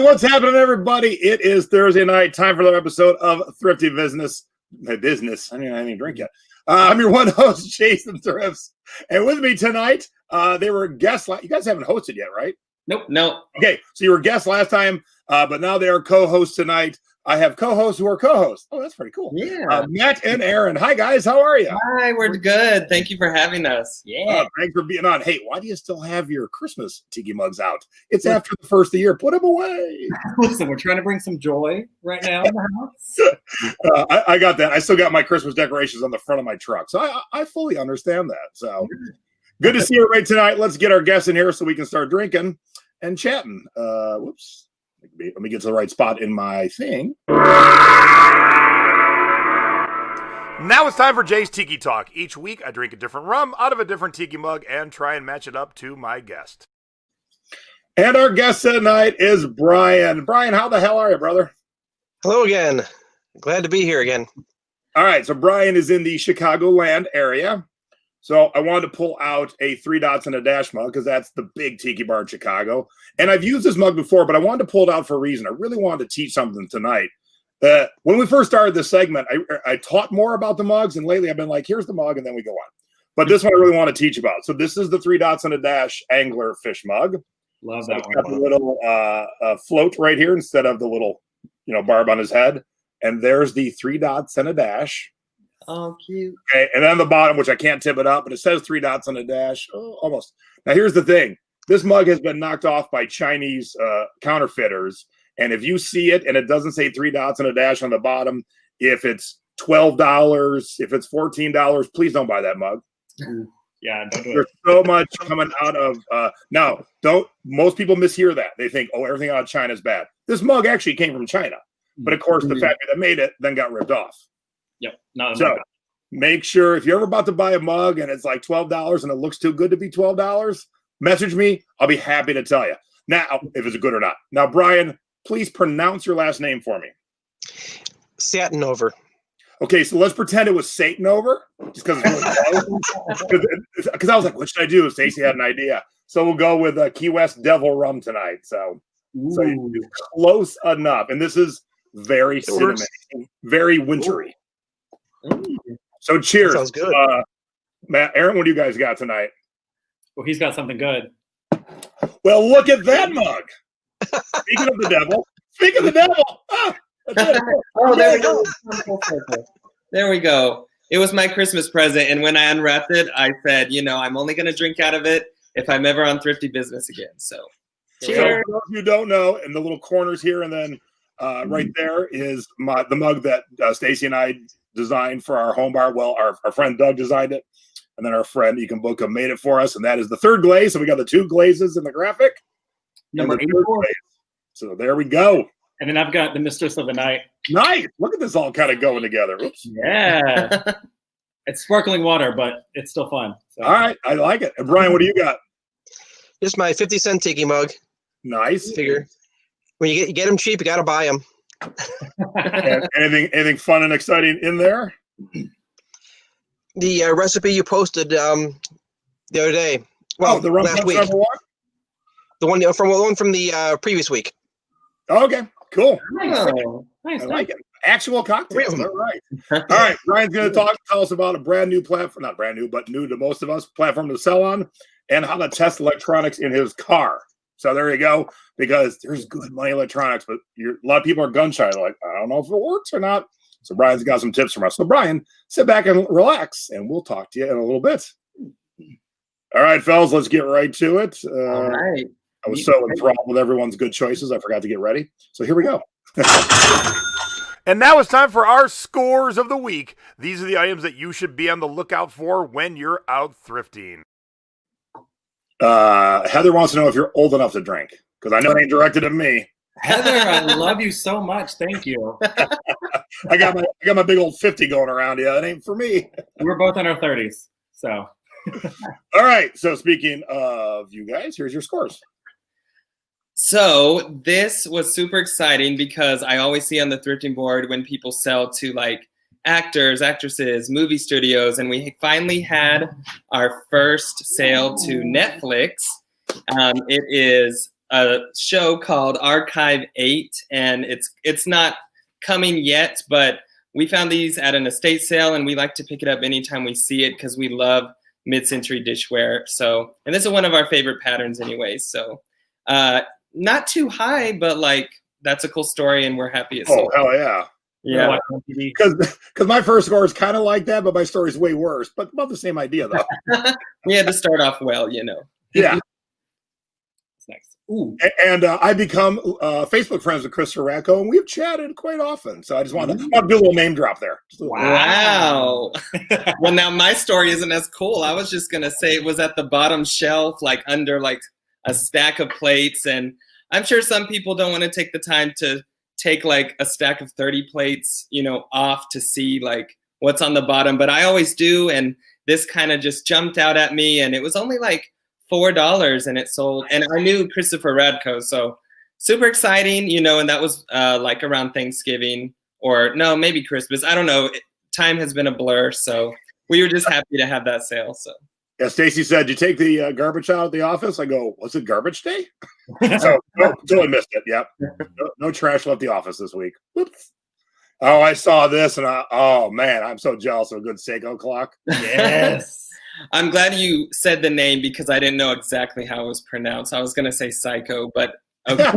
what's happening, everybody? It is Thursday night. Time for another episode of Thrifty Business. I didn't drink yet. I'm your one host, Jason Thrifts. And with me tonight, they were guests. You guys haven't hosted yet, right? Nope. No. Okay, so you were guests last time, but now they are co-hosts tonight. I have co-hosts who are co-hosts. Oh, that's pretty cool. Yeah. Matt and Aaron. Hi, guys. How are you? Hi, we're good. Thank you for having us. Yeah. Thanks for being on. Hey, why do you still have your Christmas tiki mugs out? It's after the first of the year. Put them away. Listen, we're trying to bring some joy right now in the house. I got that. I still got my Christmas decorations on the front of my truck. So I fully understand that. So good to see everybody tonight. Let's get our guests in here so we can start drinking and chatting. Whoops. Let me get to the right spot in my thing. Now it's time for Jay's Tiki Talk. Each week, I drink a different rum out of a different tiki mug and try and match it up to my guest. And our guest tonight is Brian. Brian, how the hell are you, brother? Hello again. Glad to be here again. All right, so Brian is in the Chicagoland area. So I wanted to pull out a 3 dots and a dash mug because that's the big tiki bar in Chicago. And I've used this mug before, but I wanted to pull it out for a reason. I really wanted to teach something tonight. When we first started this segment, I taught more about the mugs, and lately I've been like, here's the mug, and then we go on. But this one I really want to teach about. So this is the 3 dots and a dash angler fish mug. Love So that it's got one. the little float right here instead of the little, barb on his head. And there's the 3 dots and a dash. Oh, cute. Okay, and then on the bottom, which I can't tip it up, but it says 3 dots on a dash. Oh, almost. Now, here's the thing. This mug has been knocked off by Chinese counterfeiters. And if you see it and it doesn't say 3 dots and a dash on the bottom, if it's $12, if it's $14, please don't buy that mug. Yeah, don't do There's it. so much coming out of most people mishear that. They think, everything out of China is bad. This mug actually came from China. But of course, the factory that made it then got ripped off. Yep. Not So make sure if you're ever about to buy a mug and it's like $12 and it looks too good to be $12, message me. I'll be happy to tell you. Now, if it's good or not. Now, Brian, please pronounce your last name for me. Satinover. Okay, so let's pretend it was Satinover, just because because I was like, what should I do? Stacey had an idea. So we'll go with Key West Devil Rum tonight. So you're close enough. And this is very cinnamon, very wintry. So cheers. That sounds good. Matt, Aaron, what do you guys got tonight? Well, he's got something good. Well, look at that mug. Speaking of the devil. That's it. Oh, there we go. There we go. It was my Christmas present, and when I unwrapped it, I said, I'm only going to drink out of it if I'm ever on Thrifty Business again. So, cheers. So, if you don't know, in the little corners here, and then right there is the mug that Stacey and I designed for our home bar. Well, our friend Doug designed it, and then our friend Bookoo made it for us, and that is the third glaze. So we got the 2 glazes in the graphic. Number 84. So there we go. And then I've got the Mistress of the Night. Nice. Look at this all kind of going together. Oops. Yeah. It's sparkling water, but it's still fun. So. All right. I like it. And Brian, what do you got? Just my 50-cent tiki mug. Nice. Figure. When you get them cheap, you got to buy them. And anything fun and exciting in there? The recipe you posted the other day. Well, the rum last punch week. number 1? The one from the previous week. Okay, cool. Oh, nice. I like it. Actual cocktails. All right. All right. Brian's going to tell us about a brand new platform, not brand new, but new to most of us, platform to sell on, and how to test electronics in his car. So there you go, because there's good money electronics, but a lot of people are gun shy. They're like, I don't know if it works or not. So Brian's got some tips from us. So Brian, sit back and relax, and we'll talk to you in a little bit. All right, fellas, let's get right to it. All right. I was so enthralled with everyone's good choices, I forgot to get ready. So here we go. And now it's time for our scores of the week. These are the items that you should be on the lookout for when you're out thrifting. Heather wants to know if you're old enough to drink, because I know it ain't directed at me. Heather, I love you so much. Thank you. I got my big old 50 going around. Yeah, it ain't for me. We're both in our 30s, so. All right. So speaking of you guys, here's your scores. So this was super exciting because I always see on the thrifting board when people sell to like actors, actresses, movie studios, and we finally had our first sale to Netflix. It is a show called Archive 8, and it's not coming yet, but we found these at an estate sale, and we like to pick it up anytime we see it because we love mid-century dishware. So, and this is one of our favorite patterns anyway. So, not too high, but like that's a cool story, and we're happy it's sold. Oh, hell yeah. Yeah. Because my first score is kind of like that, but my story is way worse. But about the same idea, though. We had to start off well, you know. Yeah. Next. Ooh. And I become Facebook friends with Christopher Radko, and we've chatted quite often. So I just want to do a little name drop there. Wow. Well, now my story isn't as cool. I was just going to say it was at the bottom shelf, like under like a stack of plates. And I'm sure some people don't want to take the time to take like a stack of 30 plates, you know, off to see like what's on the bottom. But I always do. And this kind of just jumped out at me. And it was only like $4 and it sold. And I knew Christopher Radko, so super exciting, you know, and that was like around Thanksgiving or no, maybe Christmas. I don't know. Time has been a blur. So we were just happy to have that sale. So yeah, Stacy said, you take the garbage out of the office? I go, was it garbage day? So totally missed it. Yep. No trash left the office this week. Whoops. Oh, I saw this and oh man, I'm so jealous of a good Seiko clock. Yes. I'm glad you said the name because I didn't know exactly how it was pronounced. I was going to say Psycho, but okay.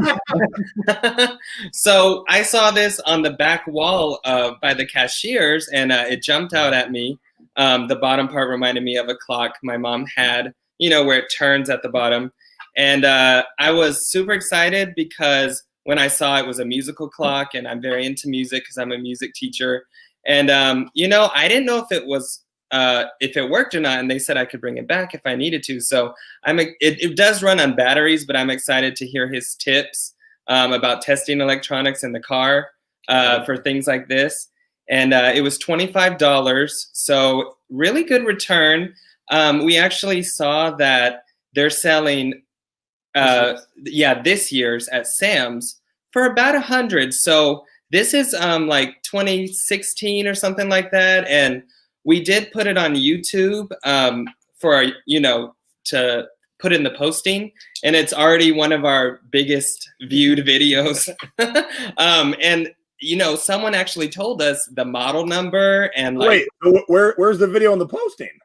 So I saw this on the back wall by the cashiers, and it jumped out at me. The bottom part reminded me of a clock my mom had, you know, where it turns at the bottom. And I was super excited because when I saw it was a musical clock, and I'm very into music because I'm a music teacher. And, you know, I didn't know if it worked or not, and they said I could bring it back if I needed to. So it does run on batteries, but I'm excited to hear his tips about testing electronics in the car for things like this. And it was $25, so really good return. We actually saw that they're selling, this year's at Sam's for about $100. So this is like 2016 or something like that, and we did put it on YouTube for, you know, to put in the posting, and it's already one of our biggest viewed videos. And, you know, someone actually told us the model number and like. Wait, where's the video on the posting?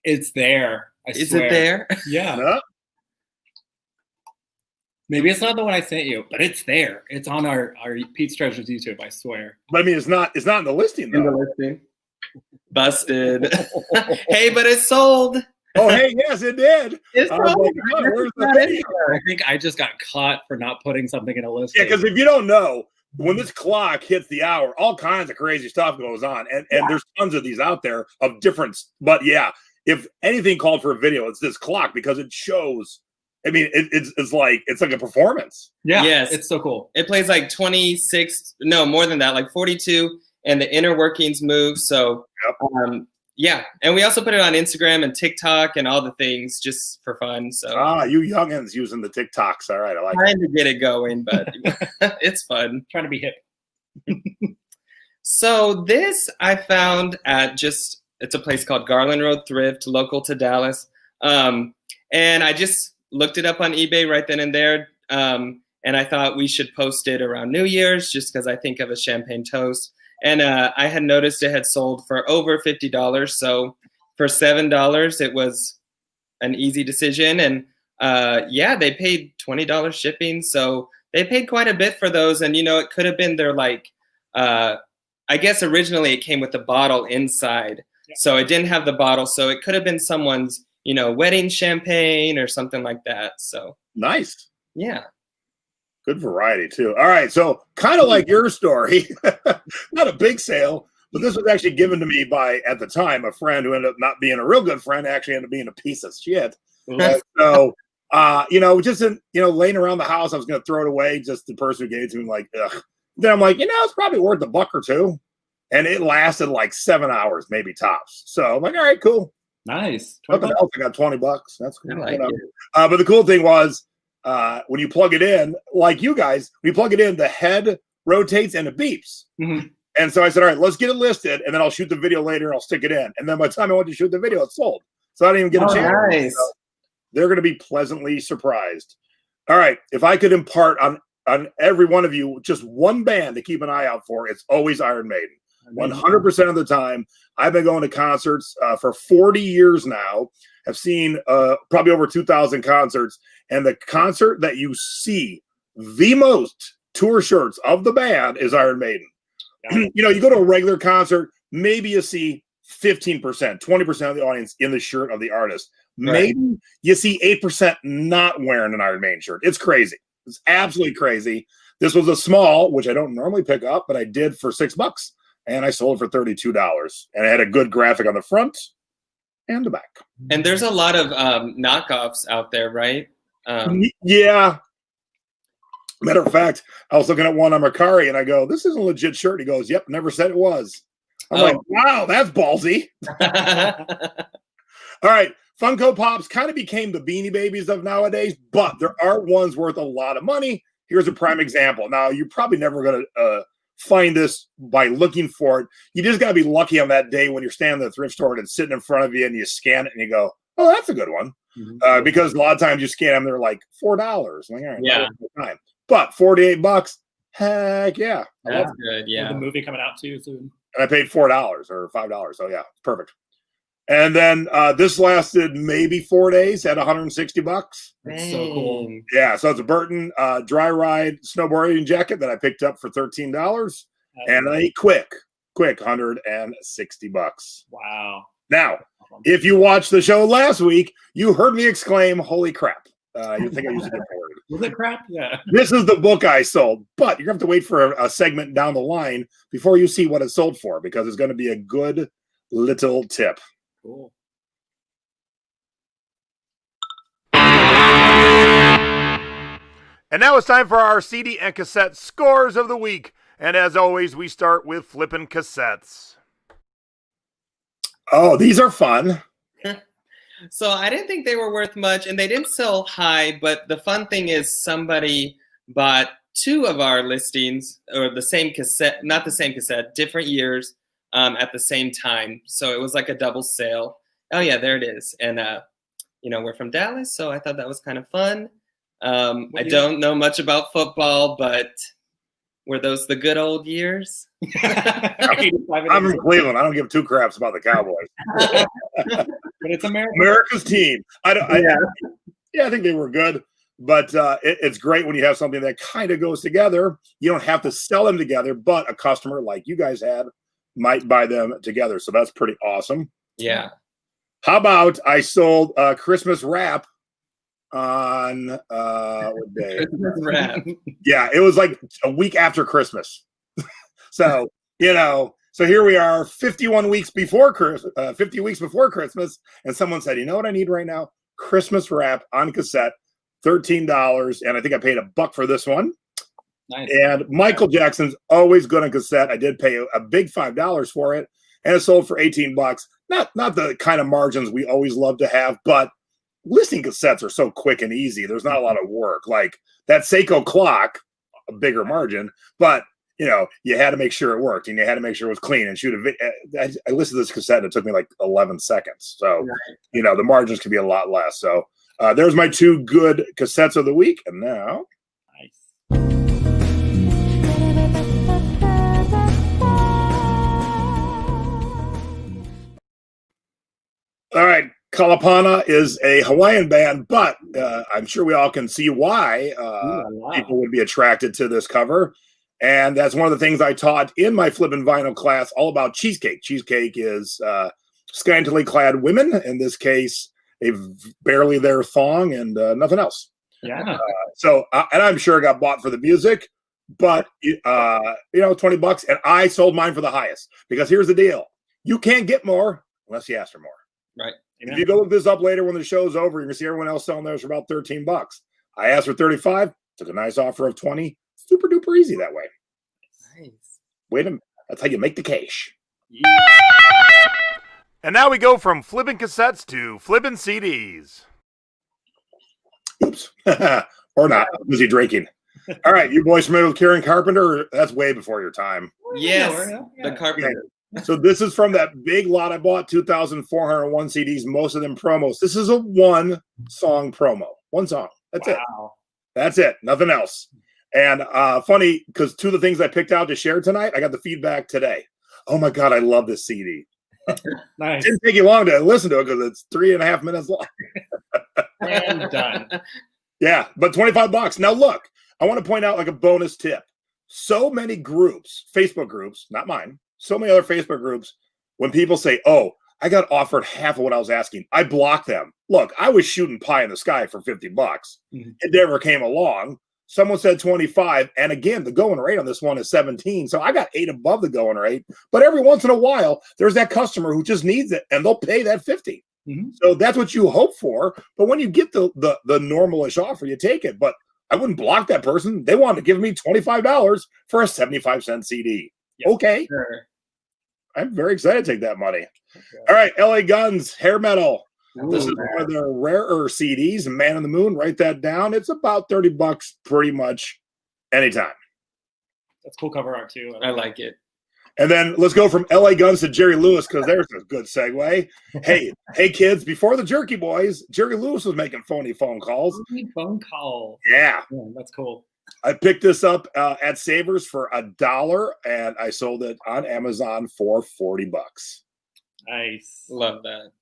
It's there. Is it there? Yeah. No? Maybe it's not the one I sent you, but it's there. It's on our Pete's Treasures YouTube, I swear. But I mean, it's not in the listing though. In the listing. Busted. Hey, but it sold. Oh, hey, yes, it did. It's I was like, oh, where's the video? I think I just got caught for not putting something in a list. Yeah, because if you don't know, when this clock hits the hour, all kinds of crazy stuff goes on. And there's tons of these out there of different. But yeah, if anything called for a video, it's this clock because it shows. I mean, it's like a performance. Yeah, yes, it's so cool. It plays like 26, no, more than that, like 42, and the inner workings move. So, yep. Yeah, and we also put it on Instagram and TikTok and all the things just for fun. So, you youngins using the TikToks, all right, I like. Trying to get it going, but it's fun. Trying to be hip. So this I found at it's a place called Garland Road Thrift, local to Dallas, and I just looked it up on eBay right then and there, and I thought we should post it around New Year's just because I think of a champagne toast. And I had noticed it had sold for over $50. So for $7, it was an easy decision. And they paid $20 shipping. So they paid quite a bit for those. And, you know, it could have been their I guess originally it came with the bottle inside. Yeah. So it didn't have the bottle. So it could have been someone's, you know, wedding champagne or something like that. So nice. Yeah. Good variety too. All right. So kind of like your story, not a big sale, but this was actually given to me by, at the time, a friend who ended up not being a real good friend, actually ended up being a piece of shit. So, just laying around the house, I was going to throw it away. Just the person who gave it to me, like, ugh. Then I'm like, it's probably worth $1 or $2. And it lasted like 7 hours, maybe tops. So I'm like, all right, cool. Nice. Nothing else. I got $20. That's cool. I like it. But the cool thing was, when you plug it in, like you guys, when you plug it in, the head rotates and it beeps. Mm-hmm. And so I said, all right, let's get it listed, and then I'll shoot the video later and I'll stick it in. And then by the time I went to shoot the video, it sold. So I didn't even get a chance. Nice. So they're going to be pleasantly surprised. All right. If I could impart on every one of you just one band to keep an eye out for, it's always Iron Maiden. 100% of the time. I've been going to concerts for 40 years now. I've seen probably over 2,000 concerts. And the concert that you see the most tour shirts of the band is Iron Maiden. You go to a regular concert, maybe you see 15%, 20% of the audience in the shirt of the artist. Maybe you see 8% not wearing an Iron Maiden shirt. It's crazy. It's absolutely crazy. This was a small, which I don't normally pick up, but I did for $6. And I sold it for $32. And it had a good graphic on the front and the back. And there's a lot of knockoffs out there, right? Yeah. Matter of fact, I was looking at one on Mercari and I go, this is a legit shirt. He goes, yep, never said it was. I'm like, wow, that's ballsy. All right. Funko Pops kind of became the Beanie Babies of nowadays, but there are ones worth a lot of money. Here's a prime example. Now, you're probably never going to find this by looking for it. You just got to be lucky on that day when you're standing at the thrift store and it's sitting in front of you and you scan it and you go, oh, that's a good one. Mm-hmm. Because a lot of times you scan them, they're like $4. Like, all right, yeah. Time. But $48, heck yeah. That's good, yeah. With the movie coming out too soon. And I paid $4 or $5. So yeah, perfect. And then this lasted maybe 4 days at $160. That's so cool. Yeah, so it's a Burton dry ride snowboarding jacket that I picked up for $13. And a quick $160. Wow. Now, if you watched the show last week, you heard me exclaim, holy crap. You think I used a different word. Was it crap? Yeah. This is the book I sold, but you're going to have to wait for a segment down the line before you see what it sold for, because it's going to be a good little tip. Cool. And now it's time for our CD and cassette scores of the week. And as always, we start with flipping cassettes. Oh, these are fun. So I didn't think they were worth much, and they didn't sell high, but the fun thing is somebody bought 2 of our listings, or the same cassette, not the same cassette, different years, at the same time. So it was like a double sale. Oh yeah, there it is. And we're from Dallas, so I thought that was kind of fun. I don't know much about football, but were those the good old years? I'm from Cleveland. I don't give 2 craps about the Cowboys. But it's America's team. I think they were good. But it's great when you have something that kind of goes together. You don't have to sell them together, but a customer like you guys had might buy them together. So that's pretty awesome. Yeah. How about I sold Christmas wrap on what day? Christmas wrap. Yeah, it was like a week after Christmas. So, so here we are 50 weeks before Christmas, and someone said, you know what I need right now? Christmas wrap on cassette, $13, and I think I paid $1 for this one. Nice. And Michael Jackson's always good on cassette. I did pay a big $5 for it, and it sold for $18. Not the kind of margins we always love to have, but listing cassettes are so quick and easy. There's not a lot of work. Like that Seiko clock, a bigger margin, but you had to make sure it worked, and you had to make sure it was clean and shoot a video. I listed this cassette, and it took me like 11 seconds. So, the margins could be a lot less. So there's my 2 good cassettes of the week. And now. Nice. All right. Kalapana is a Hawaiian band, but I'm sure we all can see why people would be attracted to this cover. And that's one of the things I taught in my flippin' vinyl class, all about cheesecake. Cheesecake is scantily clad women, in this case, a barely there thong and nothing else. Yeah. And I'm sure it got bought for the music, but, $20. And I sold mine for the highest, because here's the deal. You can't get more unless you ask for more. Right. If you go look this up later when the show's over, you're going to see everyone else selling theirs for about $13. I asked for 35, took a nice offer of 20. Super duper easy that way. Nice. Wait a minute. That's how you make the cash. Yeah. And now we go from flipping cassettes to flipping CDs. Oops. Or not. I'm busy drinking. All right. You boys familiar with Karen Carpenter? That's way before your time. Yes. The Carpenter. So this is from that big lot I bought, 2,401 CDs, most of them promos. This is a 1-song promo. 1 song. That's it. That's it. Nothing else. And funny, because two of the things I picked out to share tonight, I got the feedback today. Oh my God, I love this CD. Nice. Didn't take you long to listen to it because it's 3.5 minutes long. And done. Yeah, but $25. Now look, I want to point out like a bonus tip. So many groups, Facebook groups, not mine, so many other Facebook groups, when people say, oh, I got offered half of what I was asking, I block them. Look, I was shooting pie in the sky for $50. Mhm. It never came along. Someone said 25. And again, the going rate on this one is 17. So I got 8 above the going rate. But every once in a while, there's that customer who just needs it and they'll pay that 50. Mhm. So that's what you hope for. But when you get the normal-ish offer, you take it. But I wouldn't block that person. They wanted to give me $25 for a 75-cent CD. Yeah, okay. Sure. I'm very excited to take that money. Okay. All right, LA Guns, Hair Metal. This is Ooh, one of their rarer CDs, Man on the Moon. Write that down. It's about $30 pretty much anytime. that's cool cover art too. I like it. And then let's go from LA Guns to Jerry Lewis because there's a good segue. Hey kids, before the Jerky Boys, Jerry Lewis was making phony phone calls. Phone call. Yeah. Yeah, that's cool. I picked this up at Savers for $1 and I sold it on Amazon for $40. Nice. Love that.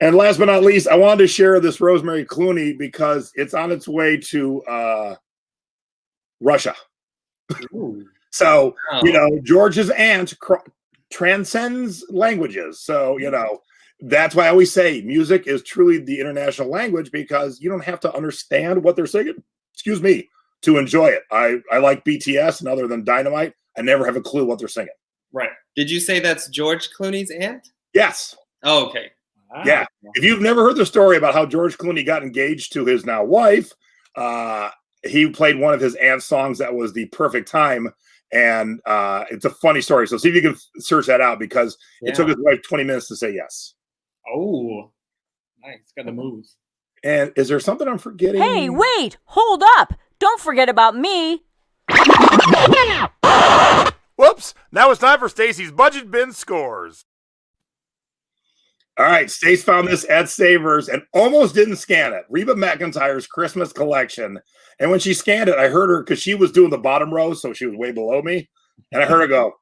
And last but not least, I wanted to share this Rosemary Clooney because it's on its way to Russia. Ooh. So, Oh. George's aunt transcends languages. So, that's why I always say music is truly the international language because you don't have to understand what they're singing, to enjoy it. I like BTS, and other than Dynamite, I never have a clue what they're singing. Right. Did you say that's George Clooney's aunt? Yes. Oh, okay. Wow. Yeah. If you've never heard the story about how George Clooney got engaged to his now wife, he played one of his aunt's songs that was The Perfect Time. And it's a funny story. So see if you can search that out because it took his wife 20 minutes to say yes. Oh, nice. Got the moves. And is there something I'm forgetting? Hey, wait! Hold up! Don't forget about me! Whoops! Now it's time for Stacy's Budget Bin Scores. All right, Stace found this at Savers and almost didn't scan it. Reba McEntire's Christmas collection. And when she scanned it, I heard her, because she was doing the bottom row, so she was way below me. And I heard her go,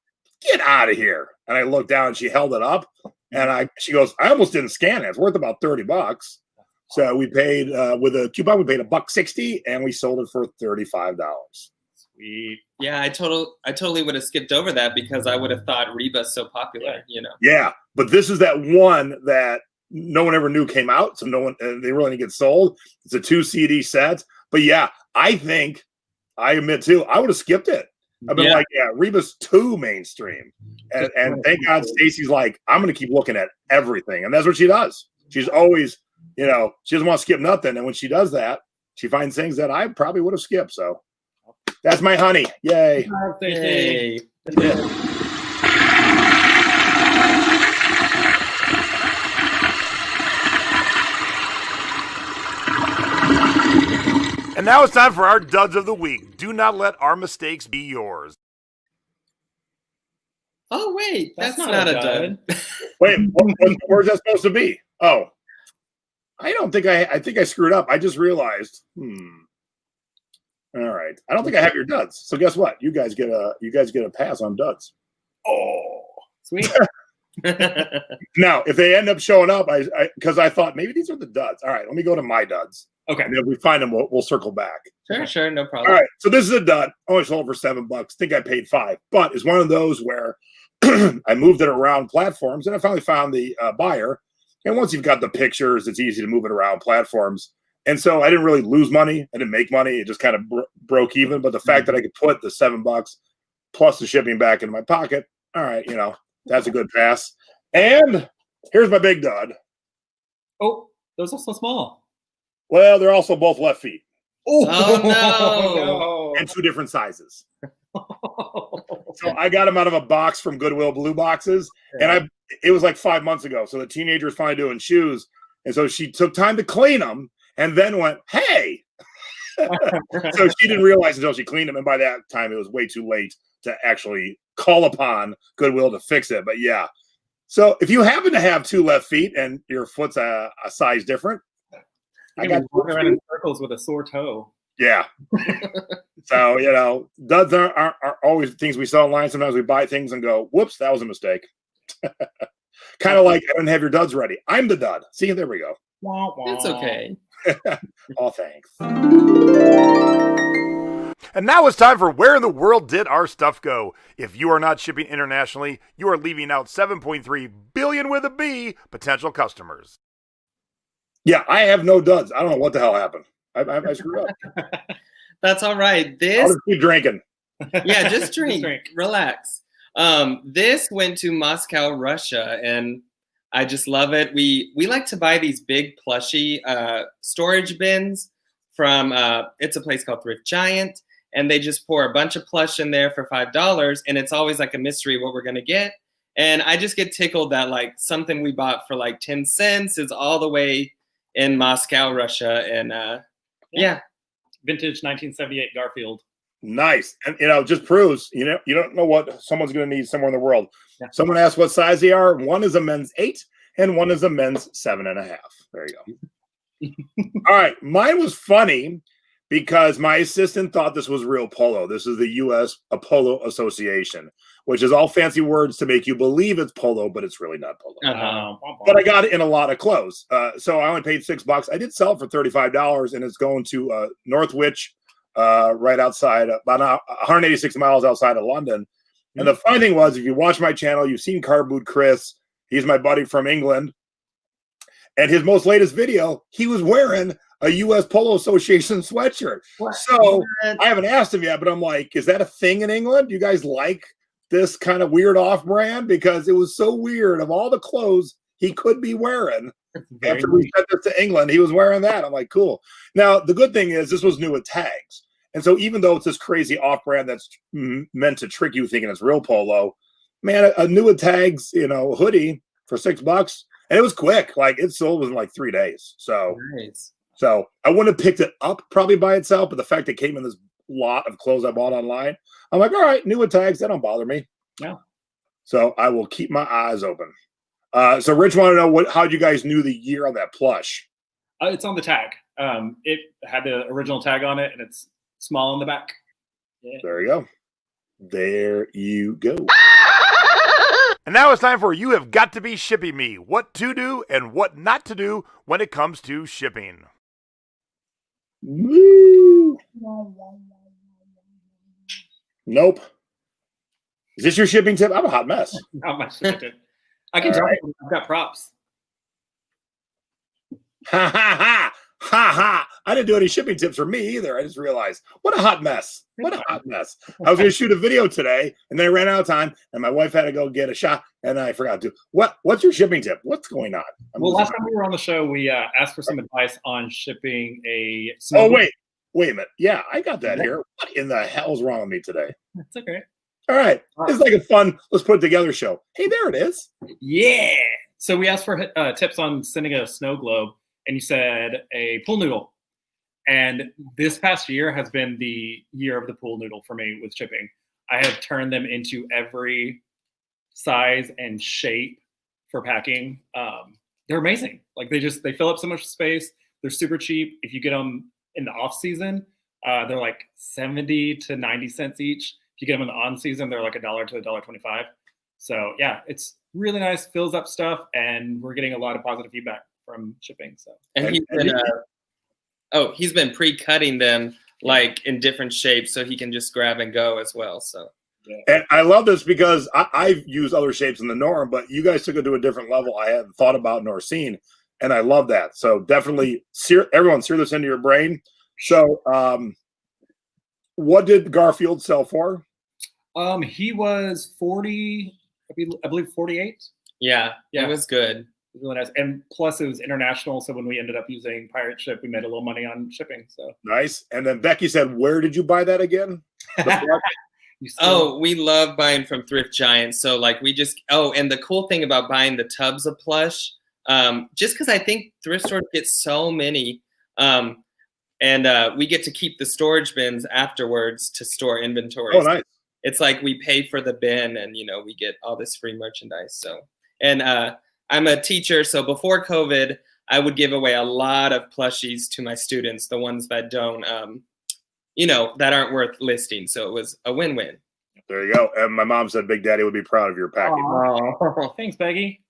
get out of here. And I looked down and she held it up. And she goes, I almost didn't scan it. It's worth about $30. So we paid, with a coupon, we paid $1.60 and we sold it for $35. Sweet. Yeah, I totally would have skipped over that because I would have thought Reba's so popular, Yeah, but this is that one that no one ever knew came out, so they really didn't get sold. It's a 2 CD set. But yeah, I admit too, I would have skipped it. I've been like, yeah, Reba's too mainstream. And thank God Stacy's like, I'm going to keep looking at everything. And that's what she does. She's always, she doesn't want to skip nothing. And when she does that, she finds things that I probably would have skipped. So that's my honey. Yay. Yay. Yeah. And now it's time for our duds of the week. Do not let our mistakes be yours. Oh, wait. That's That's not not a a dud. Wait, where's that supposed to be? Oh, I don't think I think I screwed up. I just realized. All right. I don't think I have your duds. So guess what? You guys get a pass on duds. Oh, sweet. Now, if they end up showing up, because I thought maybe these are the duds. All right, let me go to my duds. Okay. And if we find them, we'll circle back. Sure, no problem. All right. So this is a dud. Only sold for $7. Think I paid $5, but it's one of those where I moved it around platforms, and I finally found the buyer. And once you've got the pictures, it's easy to move it around platforms. And so I didn't really lose money. I didn't make money. It just kind of broke even. But the fact that I could put the $7 plus the shipping back into my pocket, all right, that's a good pass. And here's my big dud. Oh, those are so small. Well, they're also both left feet. Oh, And 2 different sizes. So I got them out of a box from Goodwill Blue Boxes. And it was like 5 months ago. So the teenager was finally doing shoes. And so she took time to clean them and then went, hey. So she didn't realize until she cleaned them. And by that time, it was way too late to actually call upon Goodwill to fix it. But yeah. So if you happen to have 2 left feet and your foot's a size different, I got walking around in circles with a sore toe. Yeah. So, duds are always things we sell online. Sometimes we buy things and go, whoops, that was a mistake. Kind of like, I don't have your duds ready. I'm the dud. See, there we go. It's okay. Oh, thanks. And now it's time for Where in the World Did Our Stuff Go? If you are not shipping internationally, you are leaving out 7.3 billion with a B potential customers. Yeah, I have no duds. I don't know what the hell happened. I screwed up. That's all right. I'll just keep drinking. Yeah, just drink. Relax. This went to Moscow, Russia, and I just love it. We like to buy these big plushy storage bins from it's a place called Thrift Giant, and they just pour a bunch of plush in there for $5, and it's always like a mystery what we're gonna get. And I just get tickled that like something we bought for like 10 cents is all the way in Moscow, Russia, and yeah. Vintage 1978 Garfield. Nice. And just proves you don't know what someone's going to need somewhere in the world. Yeah. Someone asked what size they are. One is a men's 8 and one is a men's 7.5. There you go. All right, mine was funny because my assistant thought this was real polo. This is the U.S. Polo Association, which is all fancy words to make you believe it's polo, but it's really not polo. But I got it in a lot of clothes. So I only paid $6. I did sell it for $35, and it's going to Northwich, right outside, about 186 miles outside of London. And the funny thing was, if you watch my channel, you've seen Car Boot Chris. He's my buddy from England. And his most latest video, he was wearing a U.S. Polo Association sweatshirt. What? So I haven't asked him yet, but I'm like, is that a thing in England? Do you guys like this kind of weird off-brand? Because it was so weird. Of all the clothes he could be wearing after we sent this to England, he was wearing that. I'm like, cool. Now, the good thing is this was new with tags. And so even though it's this crazy off-brand that's meant to trick you thinking it's real polo, man, a new with tags, hoodie for $6. And it was quick. Like, it sold within like 3 days. So Nice. So I wouldn't have picked it up probably by itself, but the fact it came in this lot of clothes I bought online, I'm like, all right, new with tags, that don't bother me. Yeah. So I will keep my eyes open. So Rich wanted to know how you guys knew the year on that plush. It's on the tag. It had the original tag on it, and it's small on the back. Yeah. There you go. There you go. And now it's time for You Have Got to Be Shipping Me. What to do and what not to do when it comes to shipping. Woo. Nope. Is this your shipping tip? I'm a hot mess. Not much shipping tip. I can tell you, I've got props. Ha ha ha. Ha ha. I didn't do any shipping tips for me either. I just realized what a hot mess. What a hot mess. I was going to shoot a video today and then I ran out of time and my wife had to go get a shot and I forgot to. What's your shipping tip? What's going on? Last time we were on the show, we asked for some advice on shipping a wait a minute. Yeah, I got that here. What in the hell is wrong with me today? It's okay. All right. It's like a fun, let's put it together show. Hey, there it is. Yeah. So we asked for tips on sending a snow globe. And you said a pool noodle. And this past year has been the year of the pool noodle for me with shipping. I have turned them into every size and shape for packing. They're amazing. Like they fill up so much space. They're super cheap. If you get them in the off season, they're like 70 to 90 cents each. If you get them in the on season, they're like $1 to $1.25. So yeah, it's really nice, fills up stuff, and we're getting a lot of positive feedback from shipping. So and he's been pre-cutting them like in different shapes so he can just grab and go as well. So and I love this because I've used other shapes in the norm, but you guys took it to a different level I hadn't thought about nor seen, and I love that. So definitely everyone sear this into your brain. So what did Garfield sell for? He was 40, I believe 48. Yeah, it was good. Really nice, and plus it was international. So when we ended up using Pirate Ship, we made a little money on shipping. So nice. And then Becky said, "Where did you buy that again?" We love buying from Thrift Giant. So like and the cool thing about buying the tubs of plush, just because I think thrift stores get so many, and we get to keep the storage bins afterwards to store inventory. Oh, nice. It's like we pay for the bin, and we get all this free merchandise. So and I'm a teacher, so before COVID, I would give away a lot of plushies to my students, the ones that don't that aren't worth listing. So it was a win-win. There you go. And my mom said Big Daddy would be proud of your package. Oh, Thanks, Peggy.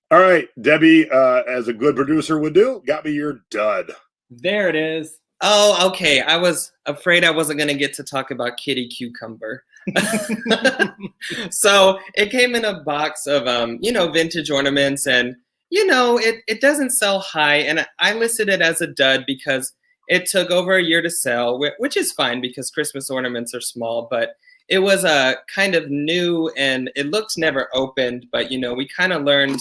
All right, Debbie, as a good producer would do, got me your dud. There it is. Oh, okay. I was afraid I wasn't going to get to talk about Kitty Cucumber. So it came in a box of, vintage ornaments, and, it doesn't sell high. And I listed it as a dud because it took over a year to sell, which is fine because Christmas ornaments are small, but it was a kind of new and it looked never opened, but, we kind of learned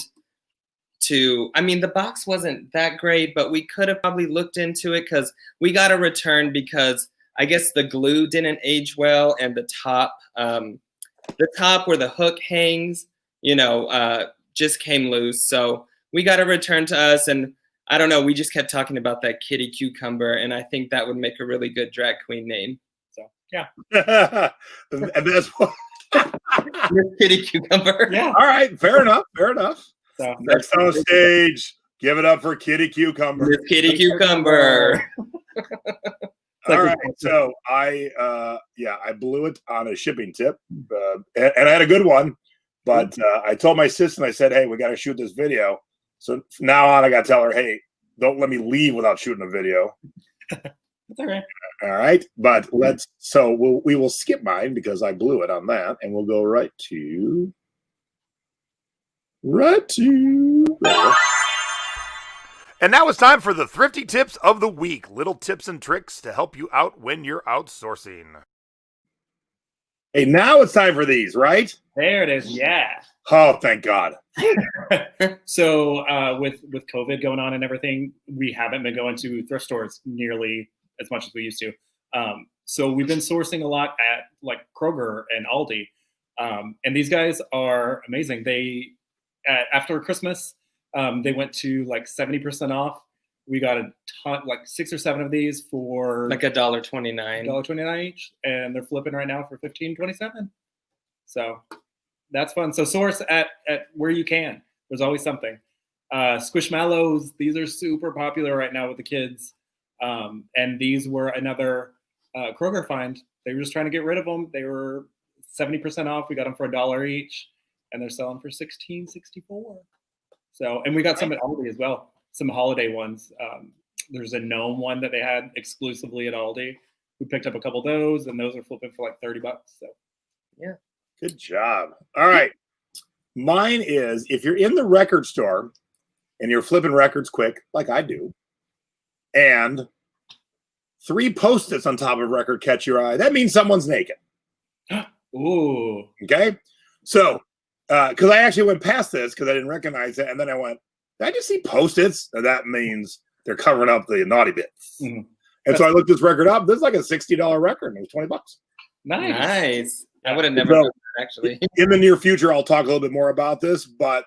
the box wasn't that great, but we could have probably looked into it because we got a return because I guess the glue didn't age well, and the top where the hook hangs, just came loose. So we got a return to us, and I don't know, we just kept talking about that Kitty Cucumber, and I think that would make a really good drag queen name. So yeah. And that's what Kitty Cucumber. Yeah. All right, fair enough. So Next on stage, give it up for Kitty Cucumber. Miss Kitty Cucumber. All right, so I blew it on a shipping tip, and I had a good one, but I told my assistant, I said, hey, we got to shoot this video. So from now on, I got to tell her, hey, don't let me leave without shooting a video. That's all right. All right, but we will skip mine because I blew it on that, and we'll go right to. And now it's time for the Thrifty Tips of the Week. Little tips and tricks to help you out when you're outsourcing. Hey, now it's time for these, right? There it is. Yeah. Oh, thank God. So with COVID going on and everything, we haven't been going to thrift stores nearly as much as we used to. So we've been sourcing a lot at like Kroger and Aldi. And these guys are amazing. After Christmas, they went to like 70% off. We got a ton, like 6 or 7 of these for like $1.29. $1.29 each, and they're flipping right now for $15.27. So that's fun. So source at where you can. There's always something. Squishmallows, these are super popular right now with the kids. And these were another Kroger find. They were just trying to get rid of them. They were 70% off. We got them for $1 each, and they're selling for $16.64. So, and we got some at Aldi as well. Some holiday ones. There's a gnome one that they had exclusively at Aldi. We picked up a couple of those, and those are flipping for like $30. So, yeah. Good job. All right. Mine is if you're in the record store and you're flipping records quick, like I do, and 3 Post-its on top of a record catch your eye, that means someone's naked. Ooh. Okay. So, because I actually went past this because I didn't recognize it, and then I went, did I just see Post-its? And that means they're covering up the naughty bits. Mm-hmm. And so I looked this record up. This is like a $60 record, and it was $20. Nice. I would have never done that, actually. In the near future, I'll talk a little bit more about this, but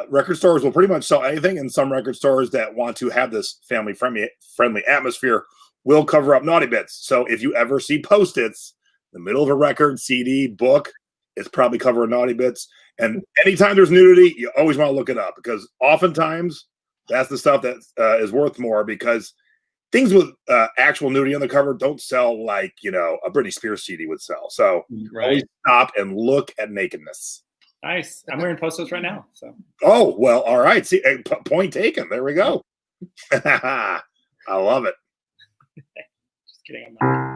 record stores will pretty much sell anything, and some record stores that want to have this family-friendly atmosphere will cover up naughty bits. So if you ever see Post-its in the middle of a record, CD, book, it's probably covering naughty bits. And anytime there's nudity, you always want to look it up because oftentimes that's the stuff that is worth more because things with actual nudity on the cover don't sell like, a Britney Spears CD would sell. So always stop and look at nakedness. Nice. I'm wearing Post-its right now. So. Oh, well, all right. See, point taken. There we go. I love it. Just kidding. I'm not.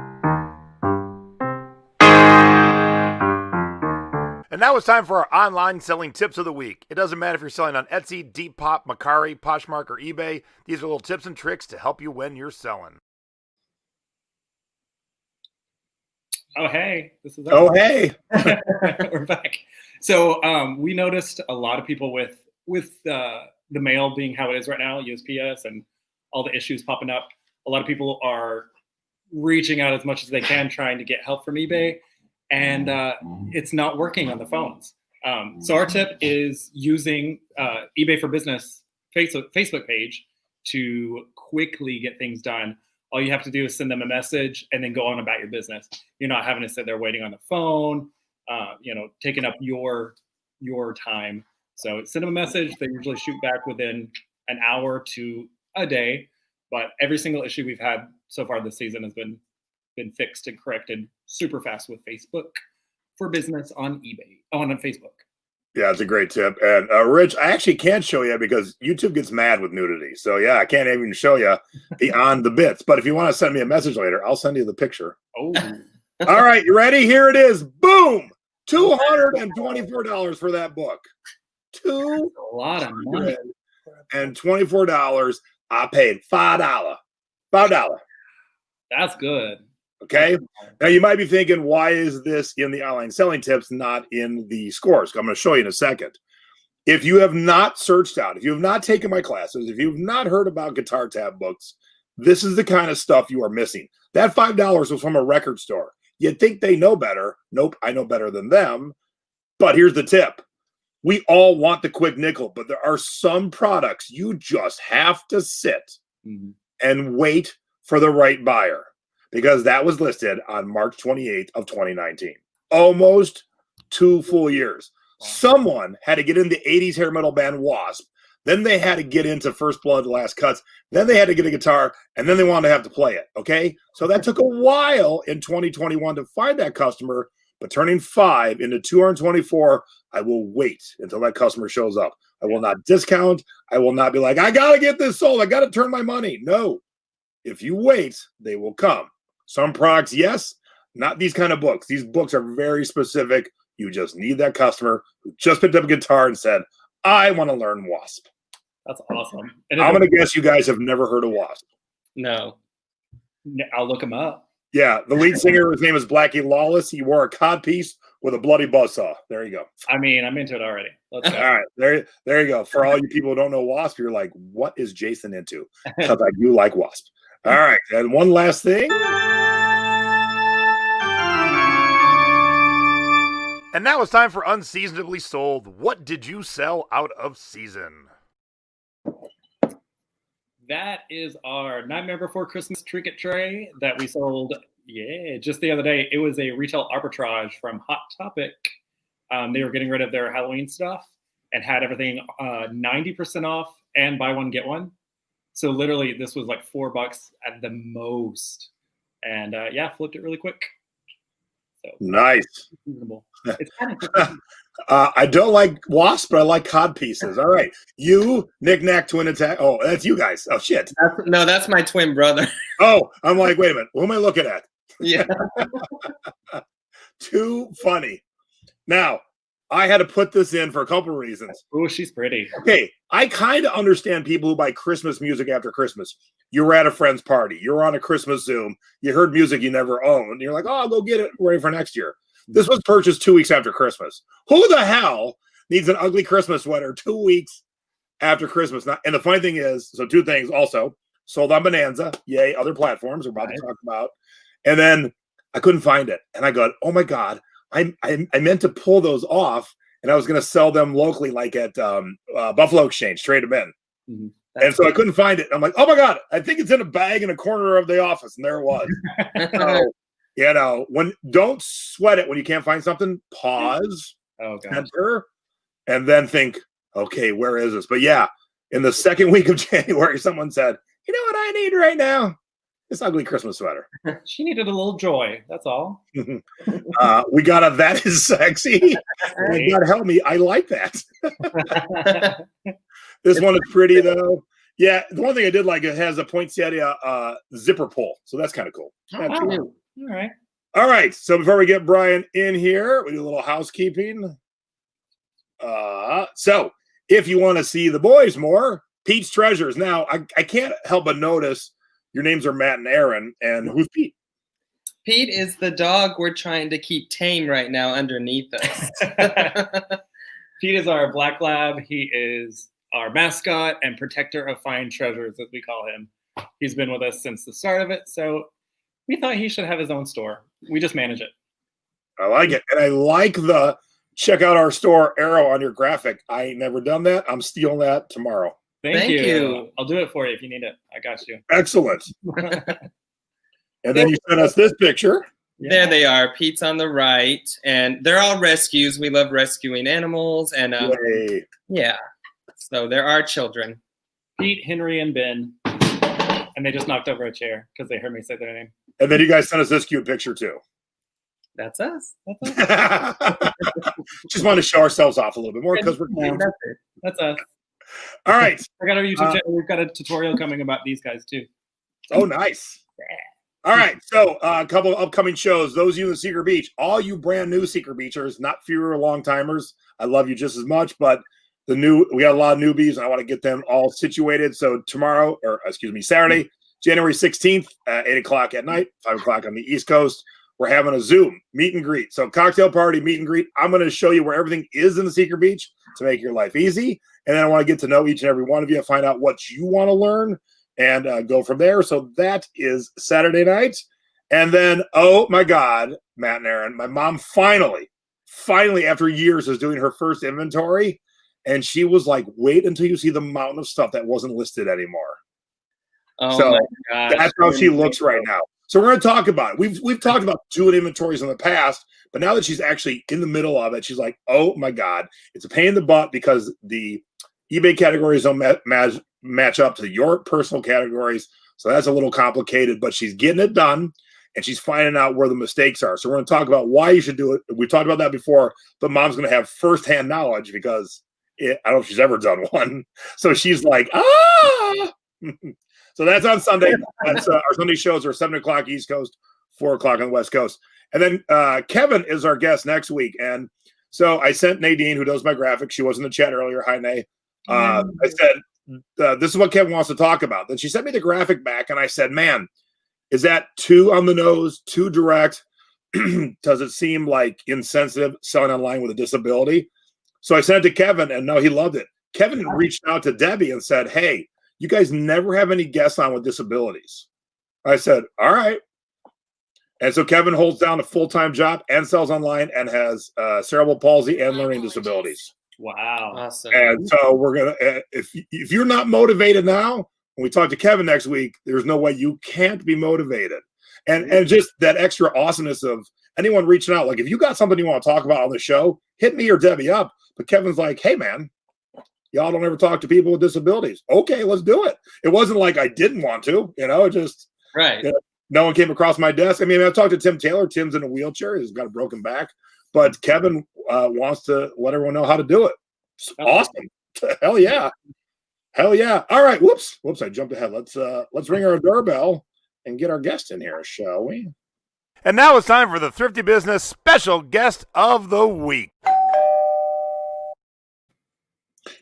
And now it's time for our online selling tips of the week. It doesn't matter if you're selling on Etsy, Depop, Mercari, Poshmark, or eBay. These are little tips and tricks to help you when you're selling. Oh, hey. This is hey. We're back. So we noticed a lot of people with the mail being how it is right now, USPS, and all the issues popping up. A lot of people are reaching out as much as they can, trying to get help from eBay. And it's not working on the phones. So our tip is using eBay for Business Facebook page to quickly get things done. All you have to do is send them a message and then go on about your business. You're not having to sit there waiting on the phone, taking up your time. So send them a message. They usually shoot back within an hour to a day. But every single issue we've had so far this season has been been fixed and corrected super fast with Facebook for business on eBay, on Facebook. Yeah, it's a great tip. And Rich, I actually can't show you because YouTube gets mad with nudity. So yeah, I can't even show you beyond the bits. But if you want to send me a message later, I'll send you the picture. Oh, All right, you ready? Here it is. Boom! $224 for that book. a lot of money. $224. I paid $5. $5. That's good. Okay. Now you might be thinking, why is this in the online selling tips, not in the scores? I'm going to show you in a second. If you have not searched out, if you have not taken my classes, if you've not heard about Guitar Tab books, this is the kind of stuff you are missing. That $5 was from a record store. You'd think they know better. Nope, I know better than them. But here's the tip. We all want the quick nickel, but there are some products you just have to sit and wait for the right buyer, because that was listed on March 28th of 2019. Almost 2 full years. Wow. Someone had to get in the 80s hair metal band Wasp. Then they had to get into First Blood, Last Cuts. Then they had to get a guitar, and then they wanted to have to play it, okay? So that took a while in 2021 to find that customer, but turning 5 into 224, I will wait until that customer shows up. I will not discount. I will not be like, I got to get this sold. I got to turn my money. No. If you wait, they will come. Some products, yes, not these kind of books. These books are very specific. You just need that customer who just picked up a guitar and said, I want to learn Wasp. That's awesome. And I'm going to guess you guys have never heard of Wasp. No. I'll look him up. Yeah, the lead singer, his name is Blackie Lawless. He wore a codpiece with a bloody buzzsaw. There you go. I mean, I'm into it already. Let's go. All right, there you go. For all you people who don't know Wasp, you're like, what is Jason into? Because I do like Wasp. All right, and one last thing. And now it's time for Unseasonably Sold. What did you sell out of season? That is our Nightmare Before Christmas trinket tray that we sold, just the other day. It was a retail arbitrage from Hot Topic. They were getting rid of their Halloween stuff and had everything 90% off and buy one, get one. So literally this was like $4 at the most. And flipped it really quick. So nice. It's kind of I don't like Wasp, but I like cod pieces. All right. You, Knick-Knack, Twin Attack. Oh, that's you guys. Oh, shit. That's my twin brother. Oh, I'm like, wait a minute. Who am I looking at? Yeah. Too funny. Now, I had to put this in for a couple of reasons. Oh, she's pretty. Okay. I kind of understand people who buy Christmas music after Christmas. You were at a friend's party. You were on a Christmas Zoom. You heard music you never owned. You're like, oh, I'll go get it ready for next year. This was purchased 2 weeks after Christmas. Who the hell needs an ugly Christmas sweater 2 weeks after Christmas? And the funny thing is, so 2 things also, sold on Bonanza. Yay, other platforms we're about to talk about. And then I couldn't find it. And I go, oh my God, I meant to pull those off. And I was going to sell them locally, like at Buffalo Exchange, trade them in. Mm-hmm. And so I couldn't find it. I'm like, oh my God, I think it's in a bag in a corner of the office. And there it was. So, don't sweat it when you can't find something. Pause, enter, and then think, okay, where is this? But yeah, in the second week of January, someone said, you know what I need right now? This ugly Christmas sweater. She needed a little joy. That's all. We got a That Is Sexy. And God help me, I like that. This one is pretty though. Yeah, the one thing I did like, it has a poinsettia zipper pull, so that's kind of cool. All right. So before we get Brian in here, we do a little housekeeping. So if you want to see the boys more, Pete's Treasures. Now, I can't help but notice your names are Matt and Aaron, and who's Pete? Pete is the dog we're trying to keep tame right now underneath us. Pete is our black lab. He is our mascot and protector of fine treasures, as we call him. He's been with us since the start of it, so we thought he should have his own store. We just manage it. I like it. And I like the check out our store arrow on your graphic. I ain't never done that. I'm stealing that tomorrow. Thank you. I'll do it for you if you need it. I got you. Excellent. And then you sent us this picture. There they are. Pete's on the right. And they're all rescues. We love rescuing animals. And yeah. So there are children. Pete, Henry, and Ben. And they just knocked over a chair because they heard me say their name. And then you guys sent us this cute picture too. That's us. That's us. Just want to show ourselves off a little bit more because we're cute. That's us. All right. I got a YouTube channel. We've got a tutorial coming about these guys too. Oh, nice. All right. So a couple of upcoming shows. Those of you in the Secret Beach, all you brand new Secret Beachers, not fewer long timers. I love you just as much, but we got a lot of newbies and I want to get them all situated. So Saturday, January 16th at 8 o'clock at night, 5 o'clock on the East Coast. We're having a Zoom meet and greet. So cocktail party, meet and greet. I'm going to show you where everything is in the Secret Beach to make your life easy. And then I want to get to know each and every one of you, find out what you want to learn, and go from there. So that is Saturday night. And then, oh my God, Matt and Aaron, my mom finally, after years, is doing her first inventory. And she was like, wait until you see the mountain of stuff that wasn't listed anymore. Oh so my gosh. That's how she looks right now. So we're going to talk about it. We've talked about doing inventories in the past, but now that she's actually in the middle of it, she's like, oh my God, it's a pain in the butt because the eBay categories don't match up to your personal categories. So that's a little complicated, but she's getting it done and she's finding out where the mistakes are. So we're going to talk about why you should do it. We've talked about that before, but mom's going to have firsthand knowledge because I don't know if she's ever done one. So she's like, ah! So that's on Sunday. That's our Sunday shows are 7 o'clock East Coast, 4 o'clock on the West Coast. And then Kevin is our guest next week. And so I sent Nadine, who does my graphics. She was in the chat earlier. Hi, Nay. I said, this is what Kevin wants to talk about. Then she sent me the graphic back, and I said, man, is that too on the nose, too direct? Does it seem like insensitive selling online with a disability? So I sent it to Kevin, and no, he loved it. Kevin reached out to Debbie and said, hey, you guys never have any guests on with disabilities. I said, all right. And so Kevin holds down a full-time job and sells online and has cerebral palsy and learning disabilities. Wow. Awesome. And so we're going to, if you're not motivated now, when we talk to Kevin next week, there's no way you can't be motivated. And just that extra awesomeness of anyone reaching out. Like if you got something you want to talk about on the show, hit me or Debbie up. But Kevin's like, hey, man, y'all don't ever talk to people with disabilities. Okay, let's do it. It wasn't like I didn't want to, just right. No one came across my desk. I mean, I talked to Tim Taylor. Tim's in a wheelchair. He's got a broken back. But Kevin wants to let everyone know how to do it. It's awesome. Hell yeah. Hell yeah. All right. Whoops. I jumped ahead. Let's ring our doorbell and get our guest in here, shall we? And now it's time for the Thrifty Business Special Guest of the Week.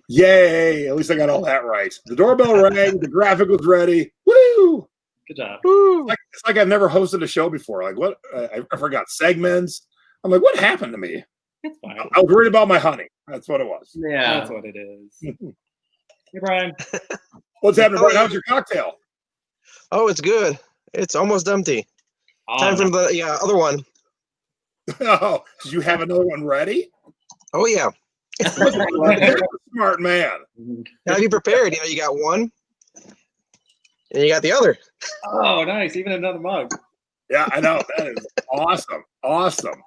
Yay! At least I got all that right. The doorbell rang. The graphic was ready. Woo! Good job. It's like I've never hosted a show before. Like what? I forgot segments. I'm like, what happened to me? It's fine. I was worried about my honey. That's what it was. Yeah. That's what it is. Hey, Brian. What's happening, Brian? How's your cocktail? Oh, it's good. It's almost empty. Time for the other one. Oh, did you have another one ready? Oh, yeah. Smart man. Now be prepared. You got one, and you got the other. Oh, nice. Even another mug. Yeah, I know. That is awesome. Awesome.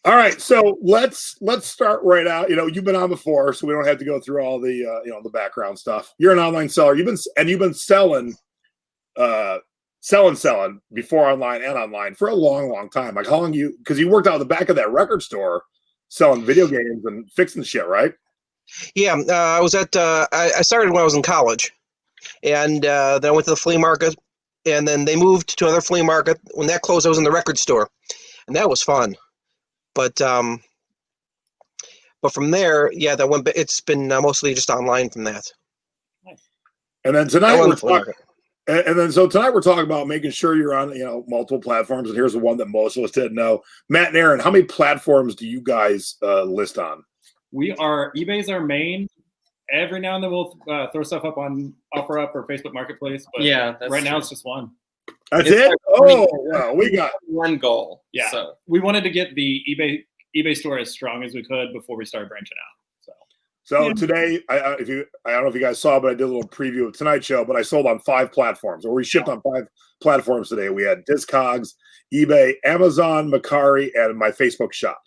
All right, so let's start right out. You've been on before, so we don't have to go through all the the background stuff. You're an online seller. You've been selling before online and online for a long time. Like how long because you worked out the back of that record store selling video games and fixing shit, right? Yeah, I was at. I started when I was in college, and then I went to the flea market, and then they moved to another flea market. When that closed, I was in the record store, and that was fun. But from there, yeah, that went. It's been mostly just online from that. And then tonight we're talking. And then tonight we're talking about making sure you're on multiple platforms. And here's the one that most of us didn't know. Matt and Aaron, how many platforms do you guys list on? eBay's our main. Every now and then we'll throw stuff up on OfferUp or Facebook Marketplace. But yeah, right now it's just one. That's it? Wow, we got one goal. Yeah. So we wanted to get the eBay store as strong as we could before we started branching out. So today, I don't know if you guys saw, but I did a little preview of tonight's show. But I sold on 5 platforms, or we shipped on 5 platforms today. We had Discogs, eBay, Amazon, Mercari, and my Facebook shop,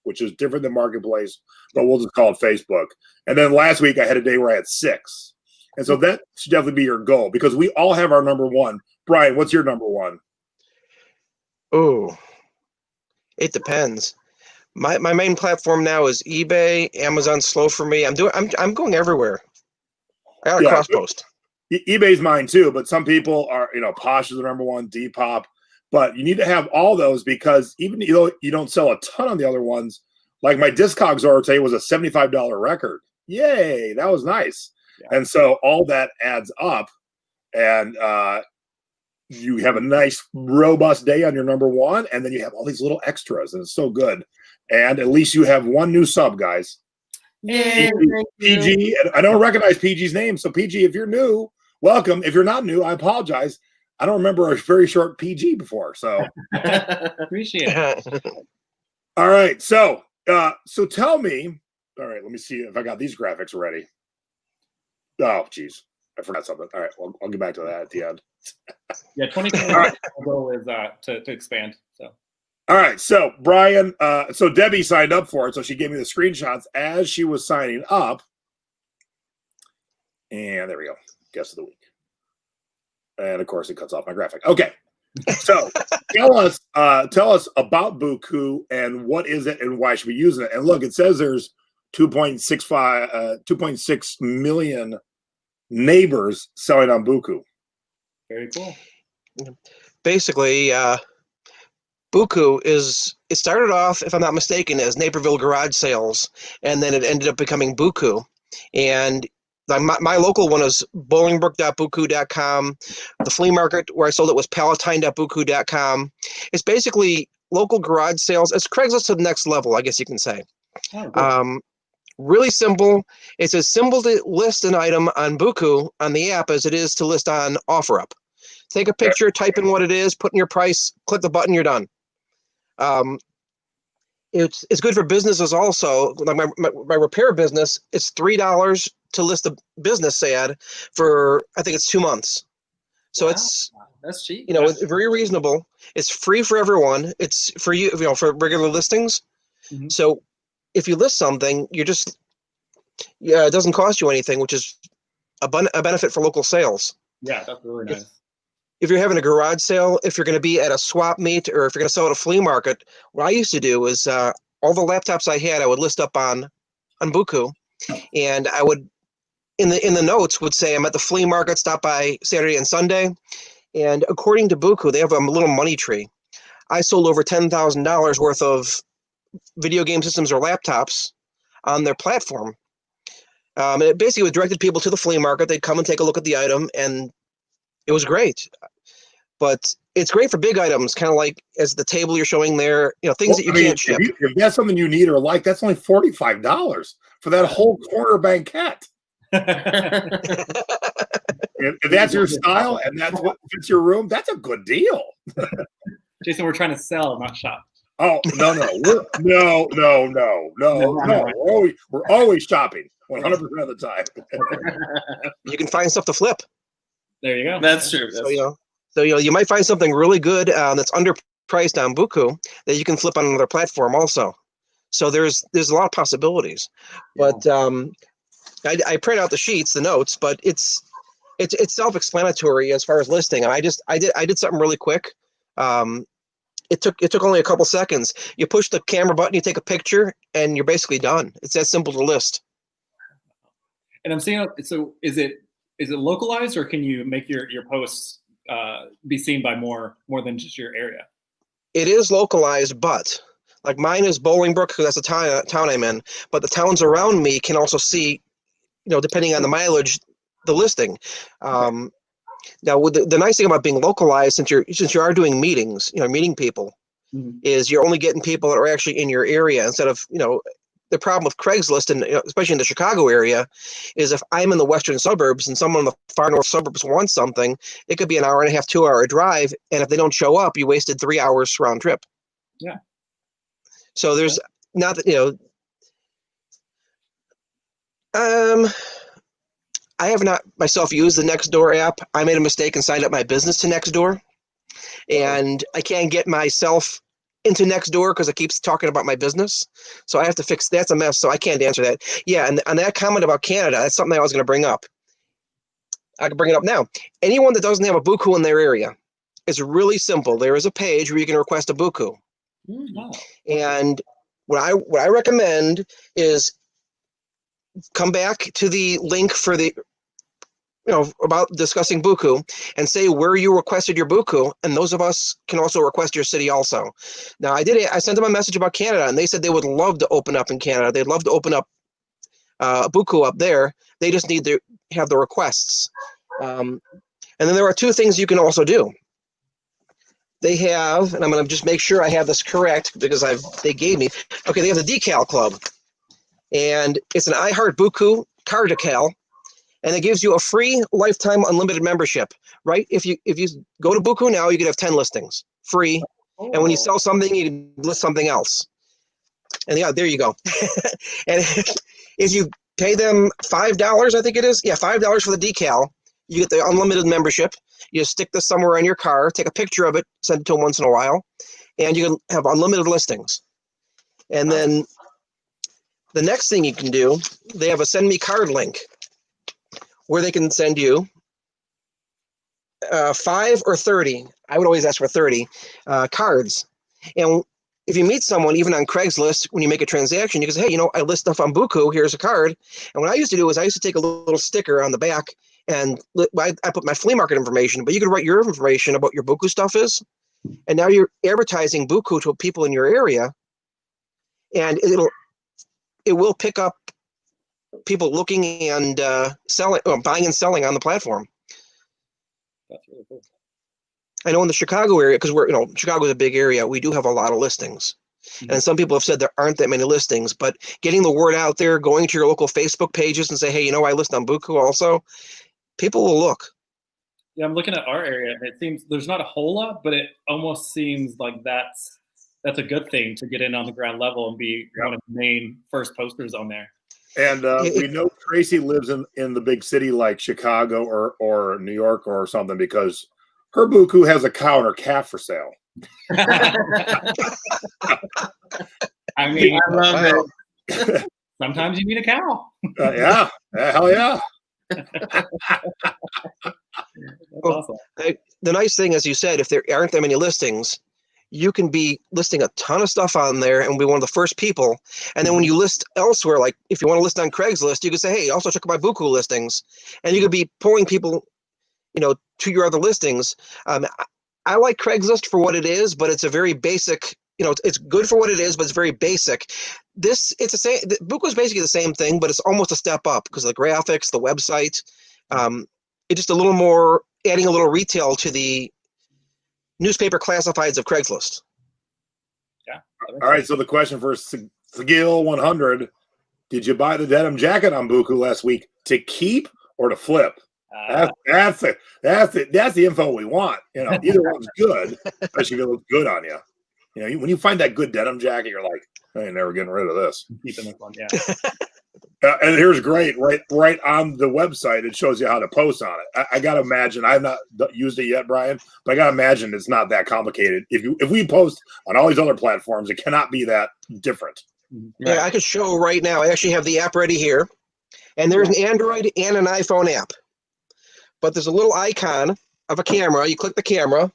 which is different than Marketplace, but we'll just call it Facebook. And then last week I had a day where I had 6, and so that should definitely be your goal because we all have our number one. Brian, what's your number one? Oh, it depends. My main platform now is eBay. Amazon's slow for me. I'm going everywhere. I got a cross post. eBay's mine too, but some people are, Posh is the number one, Depop. But you need to have all those because even though you don't sell a ton on the other ones, like my Discogs order today was a $75 record. Yay, that was nice. Yeah. And so all that adds up, and you have a nice, robust day on your number one, and then you have all these little extras, and it's so good. And at least you have one new sub, guys. Yay, PG, I don't recognize PG's name, so PG, if you're new, welcome. If you're not new, I apologize. I don't remember a very short PG before, so appreciate it. All right, so tell me. All right, let me see if I got these graphics ready. Oh, geez, I forgot something. All right, well, I'll get back to that at the end. Yeah, 2020 goal is to expand. So. All right, so Brian, so Debbie signed up for it, so she gave me the screenshots as she was signing up, and there we go. Guess of the week. And of course, it cuts off my graphic. Okay, so tell us about Bookoo and what is it and why should we use it? And look, it says there's 2.6 million neighbors selling on Bookoo. Very cool. Basically, Bookoo it started off, if I'm not mistaken, as Naperville garage sales, and then it ended up becoming Bookoo. And my local one is bolingbrook.bookoo.com. The flea market where I sold it was palatine.bookoo.com. It's basically local garage sales. It's Craigslist to the next level, I guess you can say. Oh, really simple. It's as simple to list an item on Bookoo on the app as it is to list on OfferUp. Take a picture, type in what it is, put in your price, click the button, you're done. It's good for businesses also. Like my repair business, it's $3 to list a business ad for, I think it's 2 months. So that's cheap. It's very reasonable. It's free for everyone. It's for you, for regular listings. Mm-hmm. So if you list something, it doesn't cost you anything, which is a benefit for local sales. Yeah, that's really nice. If you're having a garage sale, if you're going to be at a swap meet, or if you're going to sell at a flea market, what I used to do is all the laptops I had, I would list up on Bookoo, and I would in the notes would say I'm at the flea market, stop by Saturday and Sunday, and according to Bookoo, they have a little money tree. I sold over $10,000 worth of video game systems or laptops on their platform. And it basically directed people to the flea market. They'd come and take a look at the item, and it was great. But it's great for big items, kind of like as the table you're showing there, things that you can't ship. If that's something you need or like, that's only $45 for that whole corner banquette. If that's your style and that's what fits your room, that's a good deal. Jason, we're trying to sell, not shop. Oh, no. We're always shopping 100% of the time. You can find stuff to flip. There you go. That's true. So you might find something really good that's underpriced on Bookoo that you can flip on another platform also. So there's a lot of possibilities. But I print out the sheets, the notes, but it's self-explanatory as far as listing. And I did something really quick. It took only a couple seconds. You push the camera button, you take a picture, and you're basically done. It's that simple to list. And I'm seeing, so is it localized, or can you make your posts be seen by more than just your area? It is localized, but like mine is Bolingbrook, because that's the town I'm in. But the towns around me can also see, depending on the mileage, the listing. Now, the nice thing about being localized, since you are doing meetings, meeting people, is you're only getting people that are actually in your area instead of, the problem with Craigslist, and especially in the Chicago area, is if I'm in the western suburbs and someone in the far north suburbs wants something, it could be an hour and a half, 2 hour drive, and if they don't show up, you wasted 3 hours round trip. Yeah. So there's not that I have not myself used the Nextdoor app. I made a mistake and signed up my business to Nextdoor, and I can't get myself into Nextdoor because it keeps talking about my business. So I have to fix that's a mess. So I can't answer that. Yeah, and on that comment about Canada, that's something I was going to bring up. I can bring it up now. Anyone that doesn't have a Bookoo in their area, It's really simple. There is a page where you can request a Bookoo. Wow. And what I recommend is come back to the link for the about discussing Bookoo and say where you requested your Bookoo, and those of us can also request your city also. Now I sent them a message about Canada, and they said they would love to open up in Canada. They'd love to open up Bookoo up there. They just need to have the requests. And then there are two things you can also do. They have, and I'm going to just make sure I have this correct because they gave me. Okay, they have the Decal Club, and it's an I Heart Bookoo car decal, and it gives you a free lifetime unlimited membership. Right? If you go to Bookoo now, you can have 10 listings free, and when you sell something, you can list something else. And yeah, there you go. And if you pay them $5, I think it is, $5 for the decal, you get the unlimited membership. You just stick this somewhere on your car, take a picture of it, send it to them once in a while, and you can have unlimited listings. And then the next thing you can do, they have a send me card link where they can send you 5 or 30. I would always ask for 30 cards. And if you meet someone, even on Craigslist, when you make a transaction, you can say, hey, I list stuff on Bookoo, here's a card. And what I used to do is I used to take a little sticker on the back, and I put my flea market information, but you could write your information about your Bookoo stuff is. And now you're advertising Bookoo to people in your area, and it will pick up people looking and selling, buying and selling on the platform. That's really cool. I know in the Chicago area, because Chicago is a big area, we do have a lot of listings. Mm-hmm. And some people have said there aren't that many listings, but getting the word out there, going to your local Facebook pages and say, hey, I list on Bookoo also, people will look. Yeah, I'm looking at our area, and it seems there's not a whole lot, but it almost seems like that's a good thing to get in on the ground level and be one of the main first posters on there. And we know Tracy lives in the big city like Chicago or New York or something, because her Bookoo has a cow and her calf for sale. I mean, I love it. Sometimes you need a cow. Yeah, hell yeah. That's awesome. The nice thing, as you said, if there aren't that many listings, you can be listing a ton of stuff on there and be one of the first people. And then when you list elsewhere, like if you want to list on Craigslist, you can say, hey, also check out my Bookoo listings. And you could be pulling people, to your other listings. I like Craigslist for what it is, but it's a very basic, it's good for what it is, but it's very basic. It's the same. Bookoo is basically the same thing, but it's almost a step up because of the graphics, the website. It's just a little more, adding a little retail to the newspaper classifieds of Craigslist. Yeah. All right. So the question for Sigil 100: did you buy the denim jacket on Bookoo last week to keep or to flip? That's the info we want. Either one's good, especially if it looks good on you. When you find that good denim jacket, you're like, I ain't never getting rid of this. Keeping this one, yeah. And here's great, right on the website, it shows you how to post on it. I gotta imagine, I've not used it yet, Brian, but I gotta imagine it's not that complicated. If we post on all these other platforms, it cannot be that different. Yeah, I could show right now. I actually have the app ready here, and there's an Android and an iPhone app. But there's a little icon of a camera. You click the camera.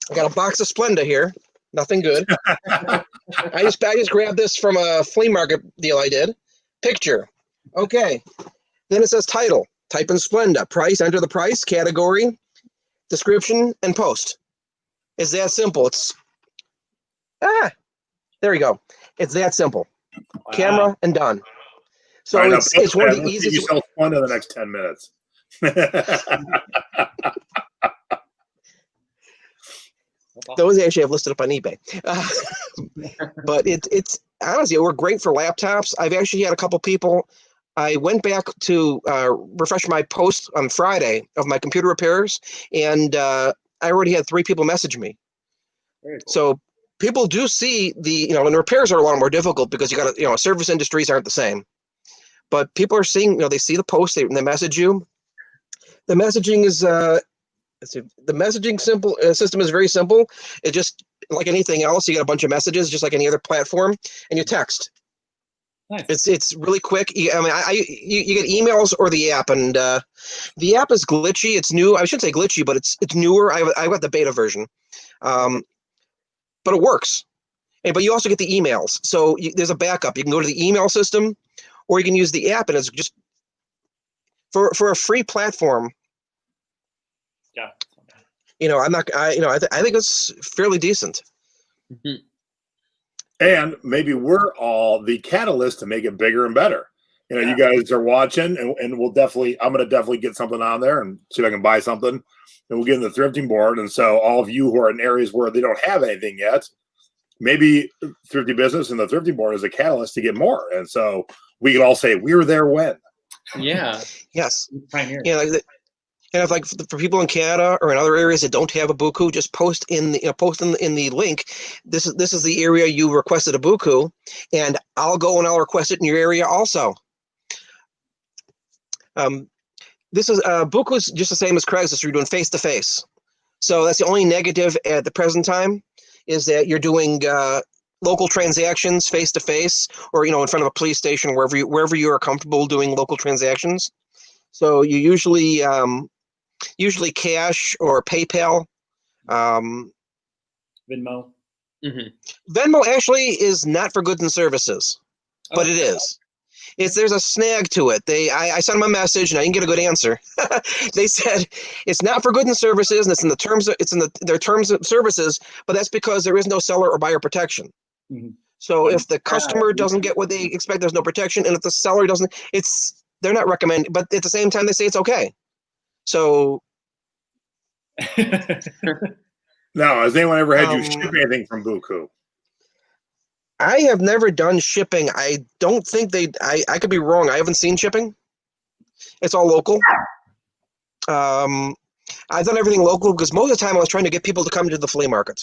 I got a box of Splenda here. Nothing good. I just grabbed this from a flea market deal I did. Picture. Okay. Then it says title. Type in Splenda. Price. Enter the price. Category. Description. And post. It's that simple. There we go. It's that simple. Wow. Camera and done. So right, it's one of the easiest. You sell Splenda in the next 10 minutes. Those actually I've listed up on eBay. But it's honestly, it worked great for laptops. I've actually had a couple people. I went back to refresh my post on Friday of my computer repairs, and I already had 3 people message me. Very cool. So people do see and repairs are a lot more difficult because you got to, service industries aren't the same. But people are seeing, they see the post, they message you. The messaging is, the messaging system is very simple. It just, like anything else, you get a bunch of messages, just like any other platform, and you text. Nice. It's really quick. You get emails or the app, and the app is glitchy. It's new. I shouldn't say glitchy, but it's newer. I got the beta version, but it works. But you also get the emails, so there's a backup. You can go to the email system, or you can use the app, and it's just for a free platform. Yeah. I think it's fairly decent. Mhm. And maybe we're all the catalyst to make it bigger and better. You guys are watching, and I'm going to definitely get something on there and see if I can buy something. And we'll get in the thrifting board. And so all of you who are in areas where they don't have anything yet, maybe Thrifty Business and the thrifting board is a catalyst to get more. And so we can all say, we were there when. Yeah. Yes. Pioneer. Yeah, and if for people in Canada or in other areas that don't have a Bookoo, just post in the link. This is the area you requested a Bookoo, and I'll go and I'll request it in your area also. This is Bookoo is just the same as Craigslist. You're doing face to face, so that's the only negative at the present time, is that you're doing local transactions face to face, or in front of a police station, wherever you are comfortable doing local transactions. So you usually cash or PayPal. Venmo. Mm-hmm. Venmo actually is not for goods and services, but it is. There's a snag to it. I sent them a message and I didn't get a good answer. They said it's not for goods and services, and it's in their terms of services, but that's because there is no seller or buyer protection. Mm-hmm. So if the customer doesn't get what they expect, there's no protection, and if the seller doesn't, they're not recommending. But at the same time, they say it's okay. So. Now, has anyone ever had you ship anything from Bookoo? I have never done shipping. I don't think I could be wrong. I haven't seen shipping. It's all local. I've done everything local because most of the time I was trying to get people to come to the flea market.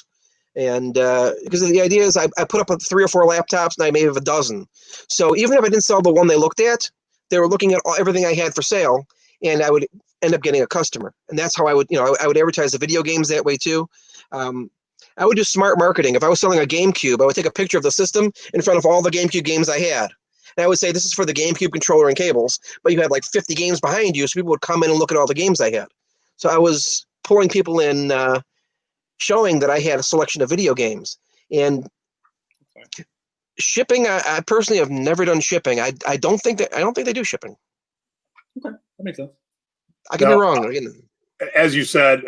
And because the idea is I put up 3 or 4 laptops and I may have a dozen. So even if I didn't sell the one they looked at, they were looking at everything I had for sale, and I would end up getting a customer. And that's how I would advertise the video games that way too. I would do smart marketing. If I was selling a GameCube, I would take a picture of the system in front of all the GameCube games I had. And I would say, this is for the GameCube controller and cables, but you had like 50 games behind you, so people would come in and look at all the games I had. So I was pulling people in, showing that I had a selection of video games. And shipping, I personally have never done shipping. I don't think they do shipping. Okay, that makes sense. I could be wrong. As you said,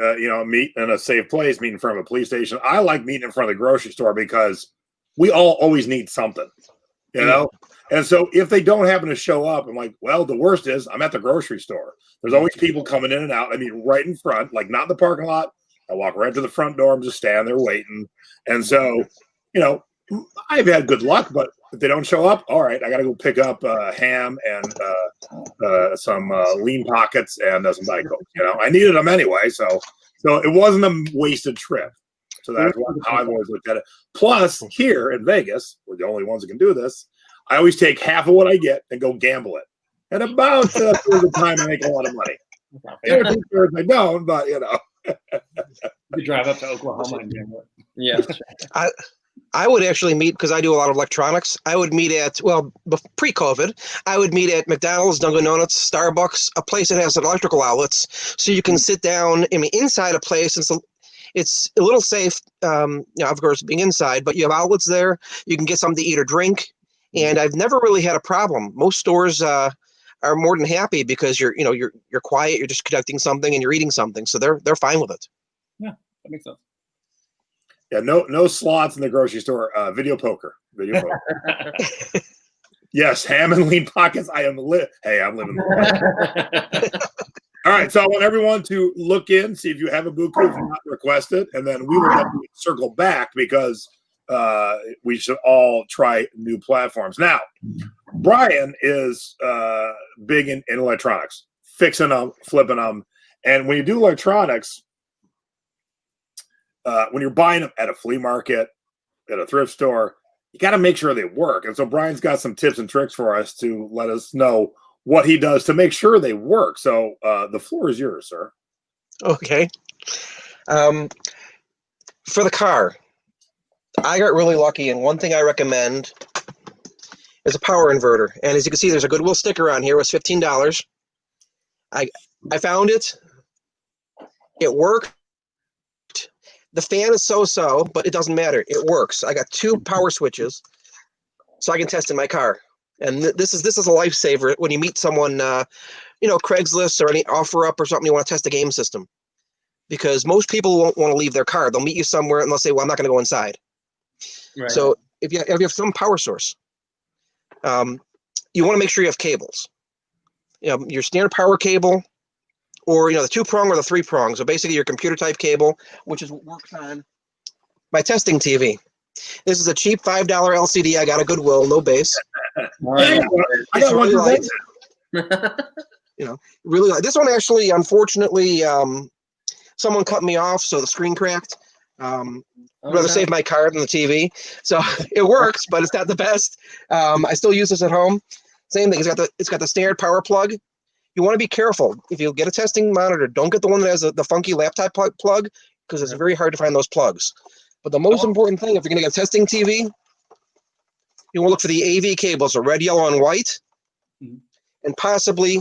meet in a safe place, meet in front of a police station. I like meeting in front of the grocery store because we all always need something, And so if they don't happen to show up, I'm like, well, the worst is I'm at the grocery store. There's always people coming in and out. I mean, right in front, like not in the parking lot. I walk right to the front door. I'm just standing there waiting. And so, I've had good luck, but if they don't show up, all right, I got to go pick up ham and some lean pockets and some Diet Coke. I needed them anyway, so it wasn't a wasted trip. So that's how I've always looked at it. Plus, here in Vegas, we're the only ones that can do this. I always take half of what I get and go gamble it. And about a third of the time, I make a lot of money. And 2/3 I don't, but You drive up to Oklahoma and gamble it. Yeah. I would actually meet, because I do a lot of electronics. I would meet at, pre-COVID, I would meet at McDonald's, Dunkin' Donuts, Starbucks, a place that has electrical outlets, so you can sit down. I mean, inside a place, it's a little safe, of course, being inside, but you have outlets there. You can get something to eat or drink, and I've never really had a problem. Most stores are more than happy because you're quiet, you're just conducting something, and you're eating something, so they're fine with it. Yeah, that makes sense. Yeah, no slots in the grocery store. Video poker. Yes, ham and lean pockets. I'm living the life. All right, so I want everyone to look in, see if you have a Bookoo, if not request it, and then we will definitely circle back because we should all try new platforms. Now, Brian is big in electronics, fixing them, flipping them, and when you do electronics, when you're buying them at a flea market, at a thrift store, you got to make sure they work. And so Brian's got some tips and tricks for us to let us know what he does to make sure they work. So the floor is yours, sir. Okay. For the car, I got really lucky, and one thing I recommend is a power inverter. And as you can see, there's a Goodwill sticker on here. It was $15. I found it. It worked. The fan is so-so, but it doesn't matter. It works. I got 2 power switches, so I can test in my car. And this is a lifesaver when you meet someone, Craigslist or any OfferUp or something. You want to test a game system, because most people won't want to leave their car. They'll meet you somewhere and they'll say, "Well, I'm not going to go inside." Right. So if you have some power source, you want to make sure you have cables. Your standard power cable, or the 2-prong or the 3-prong. So basically your computer type cable, which is what works on my testing TV. This is a cheap $5 LCD. I got a Goodwill, no base. I got one really light. today. Really light. This one actually, unfortunately, someone cut me off, so the screen cracked. I'd rather save my car than the TV. So it works, but it's not the best. I still use this at home. Same thing. It's got the standard power plug. You want to be careful. If you get a testing monitor, don't get the one that has the funky laptop plug, because it's very hard to find those plugs. But the most important thing, if you're going to get a testing TV, you want to look for the AV cables, red, yellow, and white. And possibly,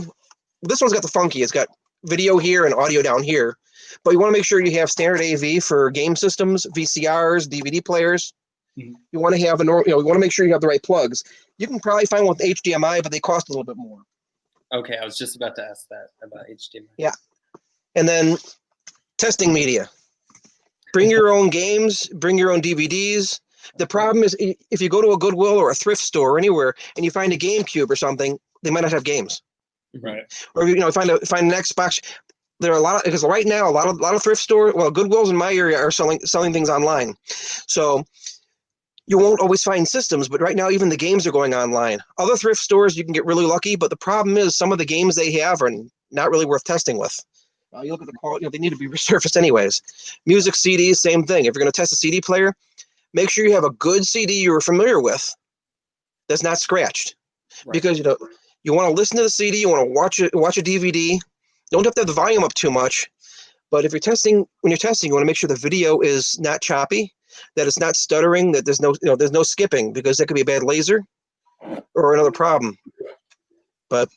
this one's got the funky. It's got video here and audio down here. But you want to make sure you have standard AV for game systems, VCRs, DVD players. You want to have you want to make sure you have the right plugs. You can probably find one with HDMI, but they cost a little bit more. Okay, I was just about to ask that about HDMI. Yeah. And then testing media. Bring your own games, bring your own DVDs. The problem is, if you go to a Goodwill or a thrift store or anywhere and you find a GameCube or something, they might not have games. Right. Or find an Xbox. There are a lot of, because right now a lot of thrift stores, Goodwills in my area are selling things online. So you won't always find systems, but right now even the games are going online. Other thrift stores you can get really lucky, but the problem is some of the games they have are not really worth testing with. You look at the quality; they need to be resurfaced anyways. Music CDs, same thing. If you're going to test a CD player, make sure you have a good CD you're familiar with that's not scratched, because you want to listen to the CD, you want to watch a DVD. Don't have to have the volume up too much, but when you're testing, you want to make sure the video is not choppy, that it's not stuttering, that there's no skipping, because that could be a bad laser or another problem. But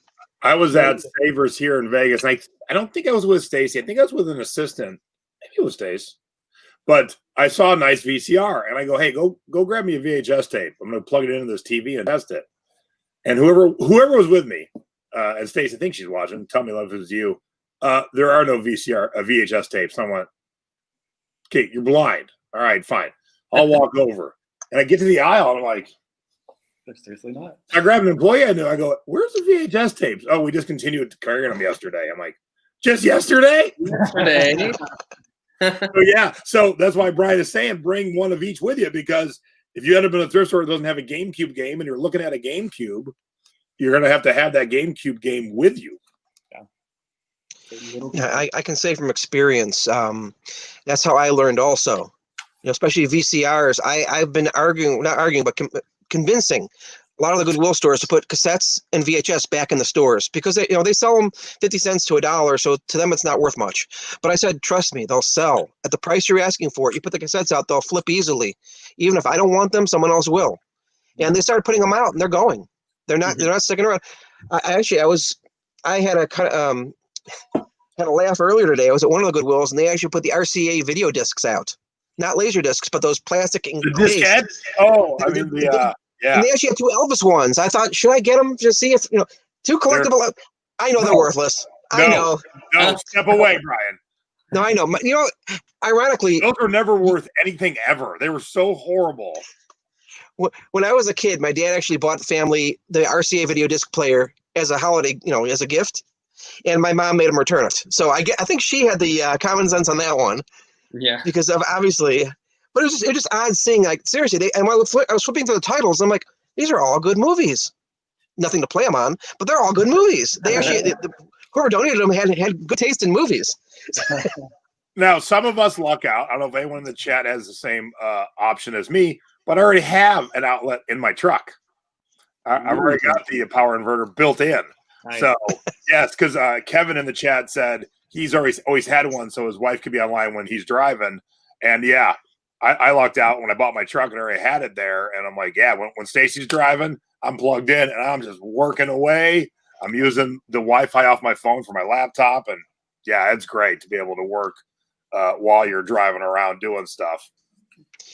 I was at Savers here in Vegas. And I don't think I was with Stacy. I think I was with an assistant. Maybe it was Stace. But I saw a nice VCR, and I go, "Hey, go grab me a VHS tape. I'm going to plug it into this TV and test it." And whoever was with me, and Stacy, I think she's watching. Tell me, love, if it was you. There are no VHS tapes. And I went, "Okay, you're blind. All right, fine. I'll walk over." And I get to the aisle, and I'm like, "There's seriously not." I grab an employee I knew. I go, "Where's the VHS tapes?" "Oh, we discontinued carrying them yesterday." I'm like, "Just yesterday?" Yesterday. So that's why Brian is saying bring one of each with you, because if you end up in a thrift store that doesn't have a GameCube game and you're looking at a GameCube, you're going to have that GameCube game with you. Yeah, I can say from experience, that's how I learned also. Especially VCRs. I've been convincing a lot of the Goodwill stores to put cassettes and VHS back in the stores, because they sell them 50 cents to $1, so to them it's not worth much. But I said, trust me, they'll sell at the price you're asking for it. You put the cassettes out, they'll flip easily. Even if I don't want them, someone else will. And they started putting them out, and they're going. They're not sticking around. I had a laugh earlier today. I was at one of the Goodwills, and they actually put the RCA video discs out. Not laser discs, but those plastic encased. Oh, I mean, yeah. And they actually had 2 Elvis ones. I thought, should I get them to see if 2 collectible? I know they're worthless. I know. No, step away, Brian. No, I know. Ironically, those were never worth anything ever. They were so horrible. When I was a kid, my dad actually bought the family the RCA video disc player as a holiday, as a gift, and my mom made him return it. So I think she had the common sense on that one. Yeah. Because of obviously. But it was just odd seeing, like, seriously, I was flipping through the titles, and I'm like, these are all good movies. Nothing to play them on, but they're all good movies. They actually, whoever donated them had good taste in movies. Now, some of us luck out. I don't know if anyone in the chat has the same option as me, but I already have an outlet in my truck. I've already got the power inverter built in. Nice. So, yes, because Kevin in the chat said he's always had one, so his wife could be online when he's driving. And, yeah. I lucked out when I bought my truck and I already had it there. And I'm like, yeah, when Stacy's driving, I'm plugged in and I'm just working away. I'm using the Wi-Fi off my phone for my laptop, and yeah, it's great to be able to work while you're driving around doing stuff.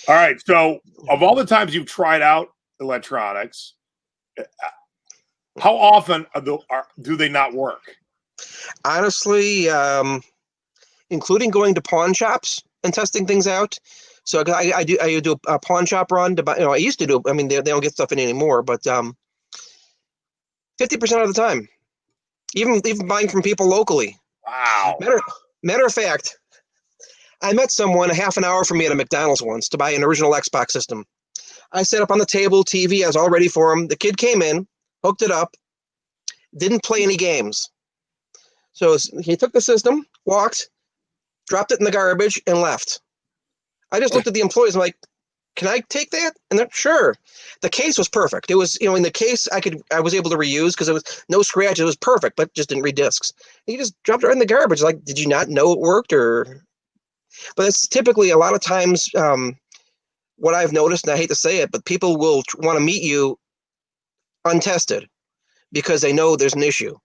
All right, so of all the times you've tried out electronics, how often do they not work? Honestly, including going to pawn shops and testing things out. So I do a pawn shop run to buy. I used to do. I mean, they don't get stuff in anymore, but 50% of the time, even buying from people locally. Wow. Matter of fact, I met someone a half an hour from me at a McDonald's once to buy an original Xbox system. I set up on the table, TV, I was all ready for him. The kid came in, hooked it up, didn't play any games. So he took the system, walked, dropped it in the garbage, and left. I just looked at the employees. I'm like, "Can I take that?" And they're sure. The case was perfect. It was, in the case I was able to reuse because it was no scratch. It was perfect, but just didn't read discs. He just dropped it right in the garbage. Like, did you not know it worked? But it's typically a lot of times what I've noticed, and I hate to say it, but people will want to meet you untested because they know there's an issue.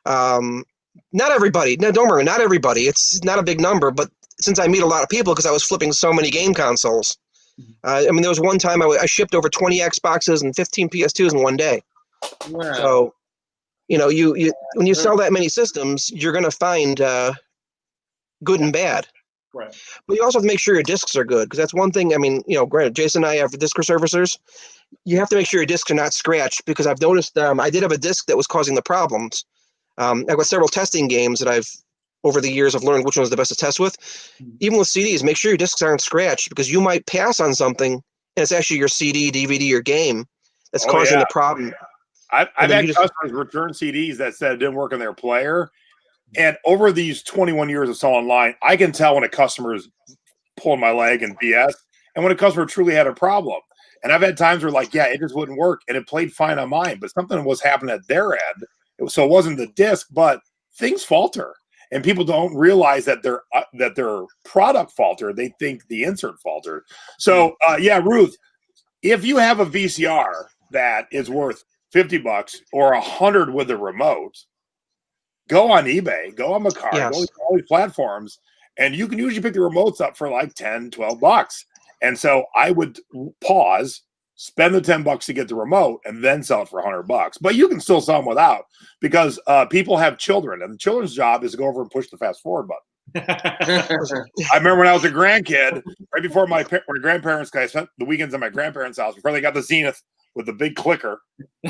Not everybody. No, don't worry, not everybody. It's not a big number, but since I meet a lot of people because I was flipping so many game consoles. There was one time I shipped over 20 Xboxes and 15 PS2s in one day. Wow. So, you when you sell that many systems, you're going to find good and bad. Right. But you also have to make sure your discs are good because that's one thing. I mean, granted, Jason and I have disc resurfacers. You have to make sure your discs are not scratched because I've noticed I did have a disc that was causing the problems. I've got several testing games that I've over the years I've learned which one's the best to test with. Even with CDs, make sure your discs aren't scratched because you might pass on something and it's actually your CD, DVD, or game that's causing the problem. I've had customers return CDs that said it didn't work on their player. And over these 21 years of selling online, I can tell when a customer is pulling my leg and BS and when a customer truly had a problem. And I've had times where it just wouldn't work and it played fine on mine, but something was happening at their end. So it wasn't the disc, but things falter. And people don't realize that their product faltered. They think the insert faltered. So, Ruth, if you have a VCR that is worth $50 or $100 with a remote, go on eBay, go on Mercari, go on all these platforms, and you can usually pick the remotes up for like $10, $12. And so I would pause, spend the $10 to get the remote, and then sell it for $100. But you can still sell them without because people have children, and the children's job is to go over and push the fast forward button. I remember when I was a grandkid, right before my grandparents, I spent the weekends at my grandparents' house before they got the Zenith with the big clicker,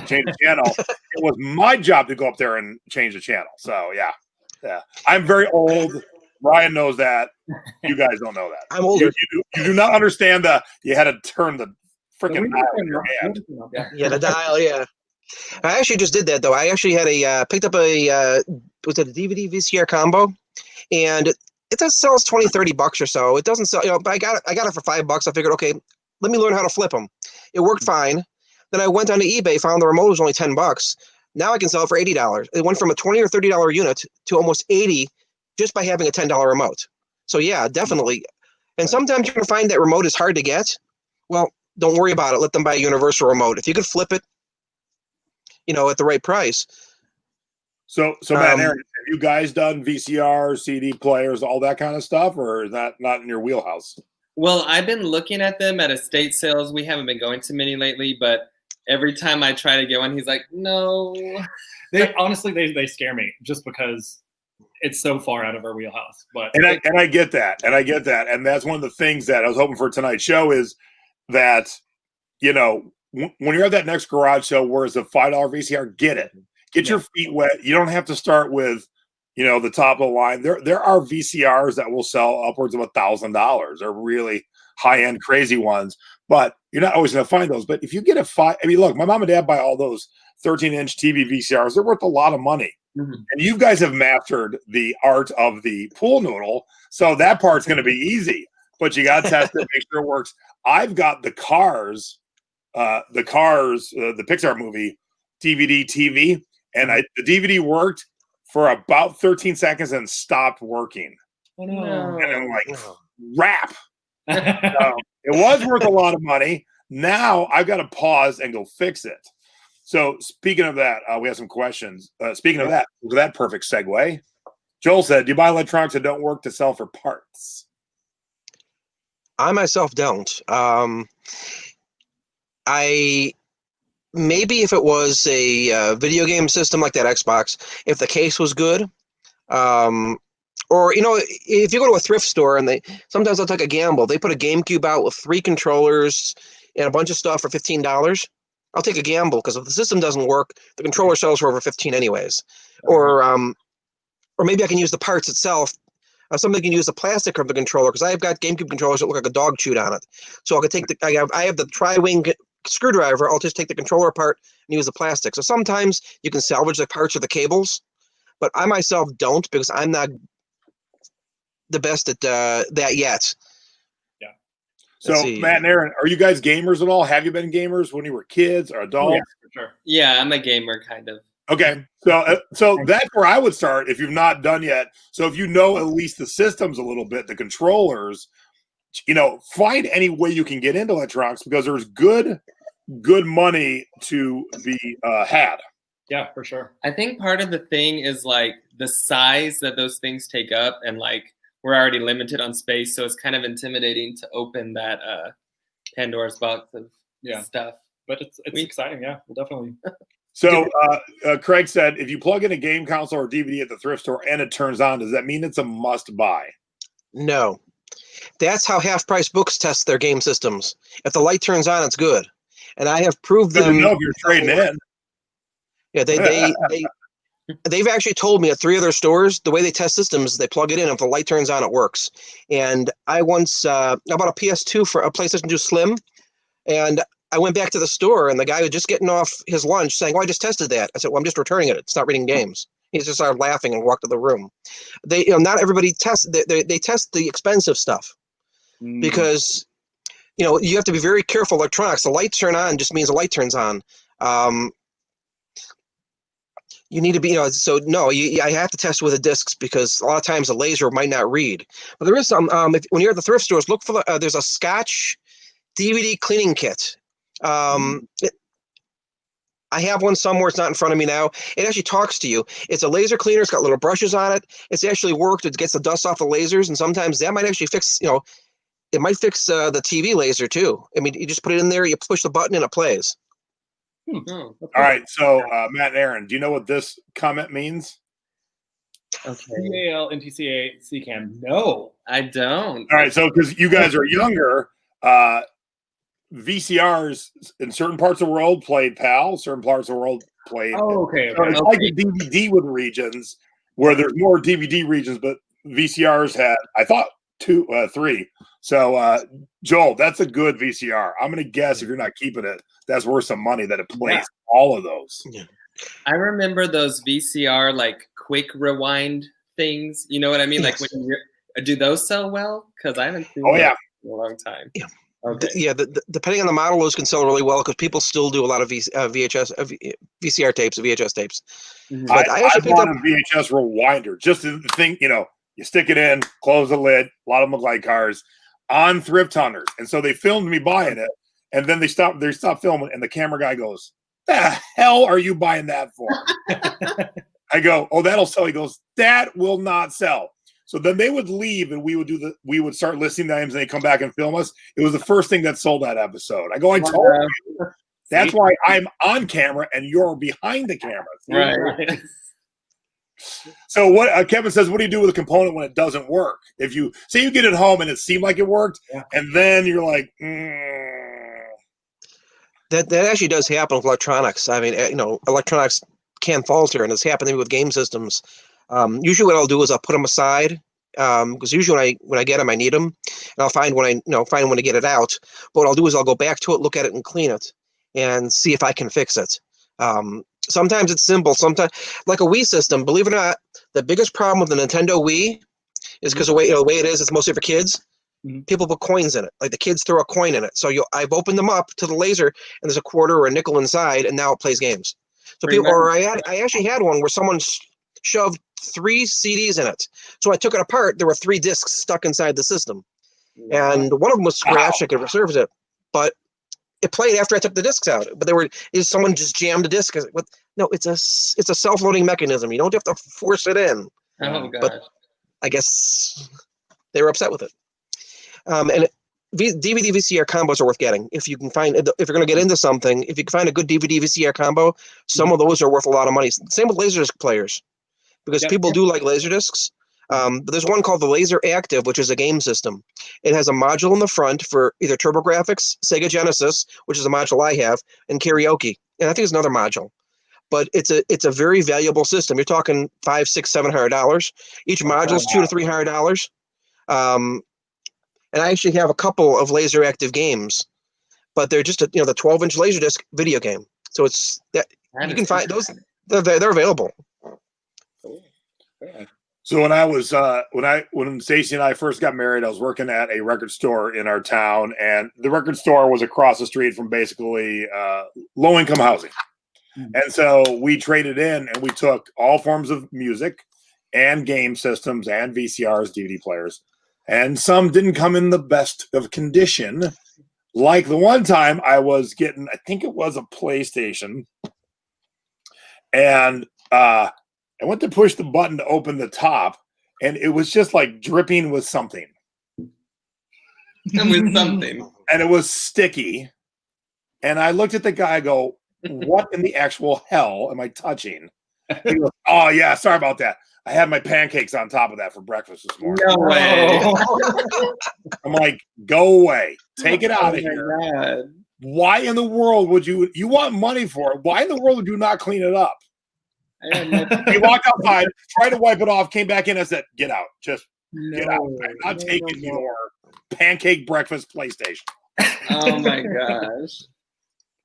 change the channel. It was my job to go up there and change the channel. So yeah. I'm very old. Brian knows that. You guys don't know that. I'm older. You do not understand you had to turn the freaking dial in your hand. Yeah, the dial. Yeah. I actually just did that though. I actually had picked up was it a DVD VCR combo, and it does sell $20-$30 or so. It doesn't sell, but I got it for $5. I figured, okay, let me learn how to flip them. It worked fine. Then I went onto eBay, found the remote was only $10. Now I can sell it for $80. It went from a $20 or $30 unit to almost $80 just by having a $10 remote. So yeah, definitely. And sometimes you're gonna find that remote is hard to get. Well, don't worry about it. Let them buy a universal remote. If you could flip it, at the right price. So Matt and Aaron, have you guys done VCR, CD players, all that kind of stuff, or is that not in your wheelhouse? Well, I've been looking at them at estate sales. We haven't been going to many lately, but every time I try to get one, he's like, no. They scare me just because it's so far out of our wheelhouse. But and I get that. And that's one of the things that I was hoping for tonight's show is that, when you're at that next garage sale where it's a $5 VCR, get it. Get your feet wet. You don't have to start with, the top of the line. There are VCRs that will sell upwards of $1,000. They're really high-end, crazy ones. But you're not always going to find those. But if you get look, my mom and dad buy all those 13-inch TV VCRs. They're worth a lot of money. Mm-hmm. And you guys have mastered the art of the pool noodle. So that part's going to be easy. But you got to test it, make sure it works. I've got the Cars, the Pixar movie DVD TV. And the DVD worked for about 13 seconds and stopped working. Oh, no. And I'm like, rap. It was worth a lot of money. Now I've got to pause and go fix it. So speaking of that, we have some questions. Speaking of that perfect segue. Joel said, "Do you buy electronics that don't work to sell for parts?" I myself don't. I maybe if it was a video game system like that Xbox, if the case was good, or if you go to a thrift store and sometimes they'll take a gamble. They put a GameCube out with 3 controllers and a bunch of stuff for $15. I'll take a gamble because if the system doesn't work, the controller sells for over 15 anyways. Or maybe I can use the parts itself. Somebody can use the plastic of the controller because I've got GameCube controllers that look like a dog chewed on it. So I could take I have the tri-wing screwdriver. I'll just take the controller apart and use the plastic. So sometimes you can salvage the parts or the cables, but I myself don't because I'm not the best at that yet. Yeah. So Matt and Aaron, are you guys gamers at all? Have you been gamers when you were kids or adults? Oh, yeah, for sure. Yeah, I'm a gamer, kind of. Okay, so that's where I would start if you've not done yet. So if you know at least the systems a little bit, the controllers, find any way you can get into electronics because there's good money to be had. Yeah, for sure. I think part of the thing is like the size that those things take up, and like we're already limited on space, so it's kind of intimidating to open that Pandora's box of stuff. But it's exciting. Yeah, we'll definitely. So Craig said, if you plug in a game console or DVD at the thrift store and it turns on, does that mean it's a must buy? No. That's how Half Price Books test their game systems. If the light turns on, it's good. And I have proved them. Know if you're trading in. Yeah, they've actually told me at 3 other stores, the way they test systems, they plug it in. If the light turns on, it works. And I once I bought a PS2 for a PlayStation 2 Slim, and I went back to the store, and the guy was just getting off his lunch saying, I just tested that. I said, well, I'm just returning it. It's not reading games. He just started laughing and walked to the room. They, not everybody tests. They test the expensive stuff because, you have to be very careful. Electronics, the lights turn on just means the light turns on. You need to be, I have to test with the discs because a lot of times the laser might not read. But there is some, when you're at the thrift stores, look for there's a Scotch DVD cleaning kit. I have one somewhere. It's not in front of me now. It actually talks to you. It's a laser cleaner. It's got little brushes on it. It's actually worked. It gets the dust off the lasers, and sometimes that might actually fix. It might fix the TV laser too. I mean, you just put it in there. You push the button, and it plays. All right. So Matt and Aaron, do you know what this comment means? Okay. CAL NTCA CCAM. No, I don't. All right. So because you guys are younger. VCRs in certain parts of the world played PAL, certain parts of the world played. Oh, okay. So it's like a DVD with regions where there's more DVD regions, but VCRs had, I thought, 3. So, Joel, that's a good VCR. I'm going to guess if you're not keeping it, that's worth some money that it plays all of those. Yeah. I remember those VCR like quick rewind things. You know what I mean? Yes. Like when do those sell well? Because I haven't seen them in a long time. Yeah. Okay. Depending on the model, those can sell really well because people still do a lot of VCR tapes, VHS tapes. Mm-hmm. I bought a VHS rewinder just to think, you stick it in, close the lid. A lot of them look like cars on Thrift Hunters, and so they filmed me buying it, and then they stopped filming, and the camera guy goes, "The hell are you buying that for?" I go, "Oh, that'll sell." He goes, "That will not sell." So then they would leave, and we would start listing names, and they come back and film us. It was the first thing that sold that episode. I go, I told you. That's why I'm on camera and you're behind the camera. Right. So what Kevin says, what do you do with a component when it doesn't work? If you say you get it home and it seemed like it worked, and then you're like, That actually does happen with electronics. I mean, electronics can falter, and it's happened to me with game systems. Usually what I'll do is I'll put them aside because usually when I get them, I need them, and I'll find when to get it out. But what I'll do is I'll go back to it, look at it, and clean it, and see if I can fix it. Sometimes it's simple. Sometimes, like a Wii system, believe it or not, the biggest problem with the Nintendo Wii is because the way it is, it's mostly for kids. Mm-hmm. People put coins in it. Like the kids throw a coin in it. So I've opened them up to the laser, and there's a quarter or a nickel inside, and now it plays games. So I actually had one where someone shoved 3 CDs in it. So I took it apart. There were 3 discs stuck inside the system. And one of them was scratched. I could resurface it. But it played after I took the discs out. But someone just jammed a disc. What? No, it's a self-loading mechanism. You don't have to force it in. Oh gosh. But I guess they were upset with it. And DVD VCR combos are worth getting if you can find. If you're going to get into something, if you can find a good DVD VCR combo, some of those are worth a lot of money. Same with Laserdisc players, because people do like Laserdiscs. But there's one called the Laser Active, which is a game system. It has a module in the front for either TurboGrafx, Sega Genesis, which is a module I have, and karaoke, and I think it's another module. But it's a very valuable system. You're talking $500, $600, $700. Each module is $200 to $300. And I actually have a couple of Laser Active games, but they're just the 12-inch Laserdisc video game. So it's that you can find those. They're available. So when I was when Stacey and I first got married, I was working at a record store in our town, and the record store was across the street from basically low-income housing. And so we traded in, and we took all forms of music and game systems and VCRs, DVD players, and some didn't come in the best of condition. Like the one time I was getting, I think it was a PlayStation, and I went to push the button to open the top, and it was just like dripping with something. With something. And it was sticky. And I looked at the guy, I go, what in the actual hell am I touching? He goes, oh, yeah, sorry about that. I had my pancakes on top of that for breakfast this morning. No way. I'm like, go away. Take it out of here. God. Why in the world would you want money for it? Why in the world would you not clean it up? He walked outside, tried to wipe it off, came back in and said, get out. Just get out. I'm not taking your pancake breakfast PlayStation. Oh, my gosh.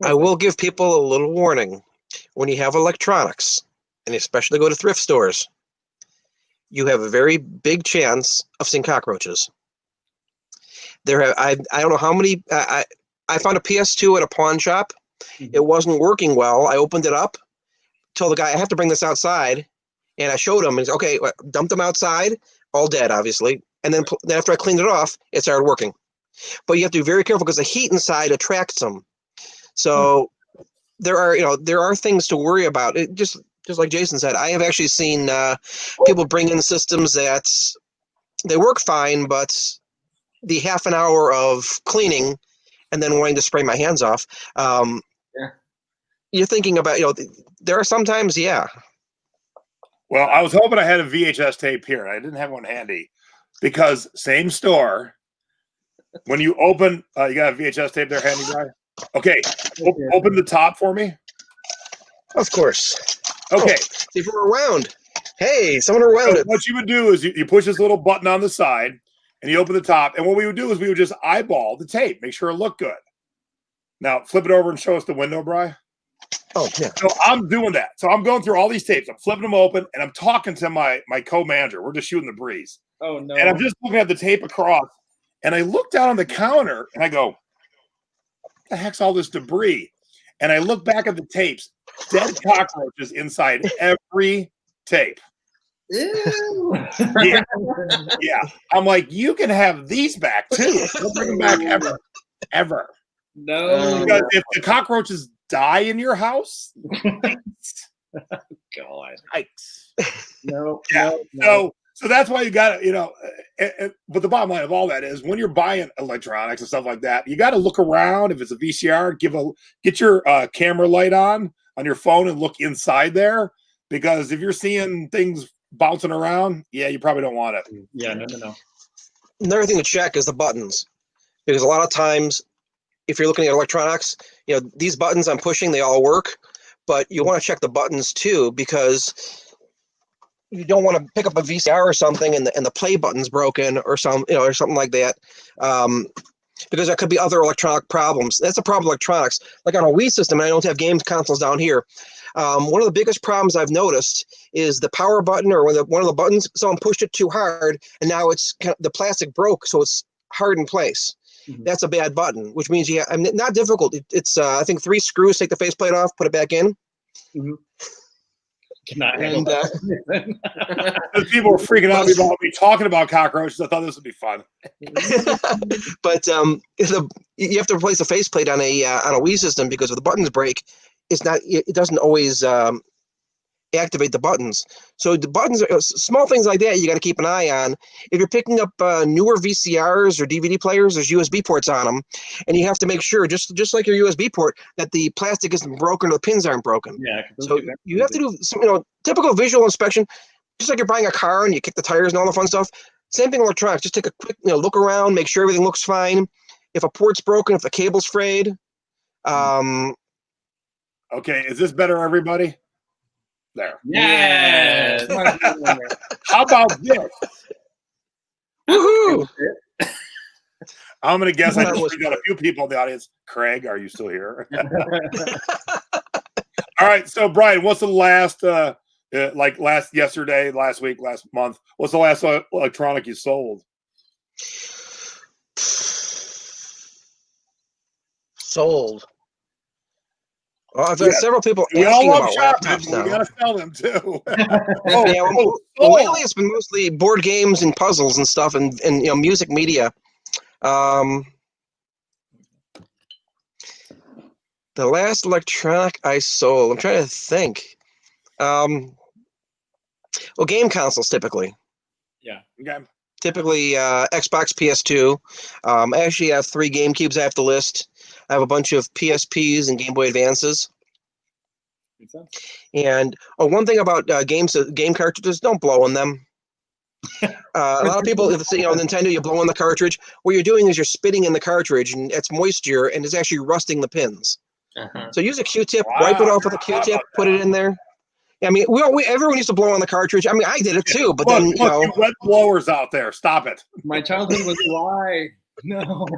I will give people a little warning. When you have electronics, and especially go to thrift stores, you have a very big chance of seeing cockroaches. I don't know how many. I found a PS2 at a pawn shop. It wasn't working well. I opened it up, told the guy I have to bring this outside, and I showed him. And he's okay. Dumped them outside, all dead, obviously. And then after I cleaned it off, it started working. But you have to be very careful because the heat inside attracts them. So there are things to worry about. It just like Jason said, I have actually seen people bring in systems that they work fine, but the half an hour of cleaning and then wanting to spray my hands off, you're thinking about, there are sometimes, Well, I was hoping I had a VHS tape here. I didn't have one handy because same store. When you open, you got a VHS tape there handy, guy? Okay, open the top for me. Of course. Okay. See if we're around. Hey, someone around it. What you would do is you push this little button on the side, and you open the top. And what we would do is we would just eyeball the tape, make sure it looked good. Now, flip it over and show us the window, Brian. Oh, yeah. So I'm doing that. So I'm going through all these tapes. I'm flipping them open, and I'm talking to my co-manager. We're just shooting the breeze. Oh, no. And I'm just looking at the tape across, and I look down on the counter, and I go, what the heck's all this debris? And I look back at the tapes, dead cockroaches inside every tape. Ew. Yeah. I'm like, you can have these back too. Don't bring them back ever. No. Because if the cockroaches die in your house, God. Yikes. No. Yeah. No. So that's why you got to, but the bottom line of all that is when you're buying electronics and stuff like that, you got to look around. If it's a VCR, get your camera light on your phone and look inside there, because if you're seeing things bouncing around, you probably don't want it. Yeah, no. Another thing to check is the buttons, because a lot of times if you're looking at electronics, these buttons I'm pushing, they all work, but you want to check the buttons too, because you don't want to pick up a VCR or something and the play button's broken or something like that, because there could be other electronic problems. That's a problem with electronics. Like on a Wii system, and I don't have game consoles down here. One of the biggest problems I've noticed is the power button, or one of the buttons, someone pushed it too hard, and now the plastic broke, so it's hard in place. Mm-hmm. That's a bad button, which means not difficult. It's I think 3 screws, take the faceplate off, put it back in. Mm-hmm. Cannot handle And Because people were freaking out about me talking about cockroaches. I thought this would be fun. but you have to replace the faceplate on a Wii system because if the buttons break, it doesn't always activate the buttons. So the buttons are small things like that you got to keep an eye on. If you're picking up newer VCRs or DVD players, there's USB ports on them, and you have to make sure, just like your USB port, that the plastic isn't broken or the pins aren't broken. Yeah. So you have to do some, typical visual inspection, just like you're buying a car and you kick the tires and all the fun stuff. Same thing with electronics. Just take a quick look around, make sure everything looks fine. If a port's broken, if the cable's frayed. Okay, is this better, everybody? There. Yes. How about this? Woohoo! I'm going to guess I That just was got a few people in the audience. Craig, are you still here? All right, so Brian, what's the last, yesterday, last week, last month, what's the last electronic you sold? Sold. Well, I've got several people We all asking love about shopping, laptops but we now. got to sell them too. Lately it's been mostly board games and puzzles and stuff, and music media. The last electronic I sold, I'm trying to think. Game consoles typically. Yeah. Okay. Typically Xbox, PS2. I actually have 3 GameCubes I have to list. I have a bunch of PSPs and Game Boy Advances. Makes sense. And one thing about game cartridges, don't blow on them. A lot of people, Nintendo, you blow on the cartridge. What you're doing is you're spitting in the cartridge, and it's moisture, and it's actually rusting the pins. So use a Q-tip, wipe it off with a Q-tip, put it in there. I mean, everyone used to blow on the cartridge. I mean, I did it too, but then you wet blowers out there, stop it. My childhood was a lie. No.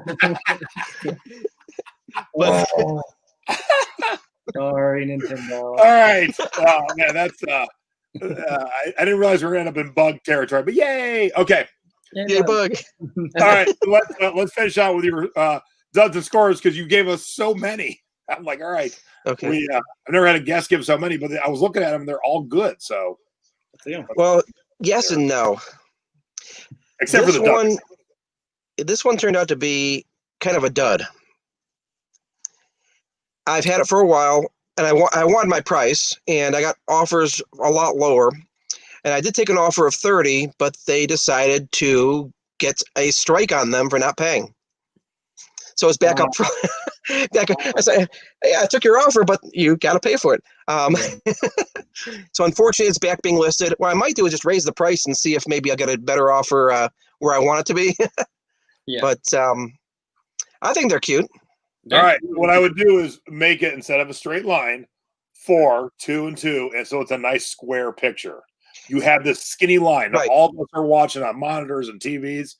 But, Sorry, Nintendo. All right. Oh, man, that's I didn't realize we were going to end up in bug territory, but yay. Okay. yeah, bug. All right. Let's finish out with your duds and scores because you gave us so many. I'm like, all right. Okay. I've never had a guest give so many, but I was looking at them. They're all good. So, Well, yes and no. Except for the duds. This one turned out to be kind of a dud. I've had it for a while, and I wanted my price, and I got offers a lot lower. And I did take an offer of 30, but they decided to get a strike on them for not paying. So it's back up. I said, hey, I took your offer, but you got to pay for it. So unfortunately, it's back being listed. What I might do is just raise the price and see if maybe I'll get a better offer where I want it to be. Yeah. But I think they're cute. All right. What I would do is make it, instead of a straight line, 4, 2, and 2. And so it's a nice square picture. You have this skinny line. Now, all of us are watching on monitors and TVs.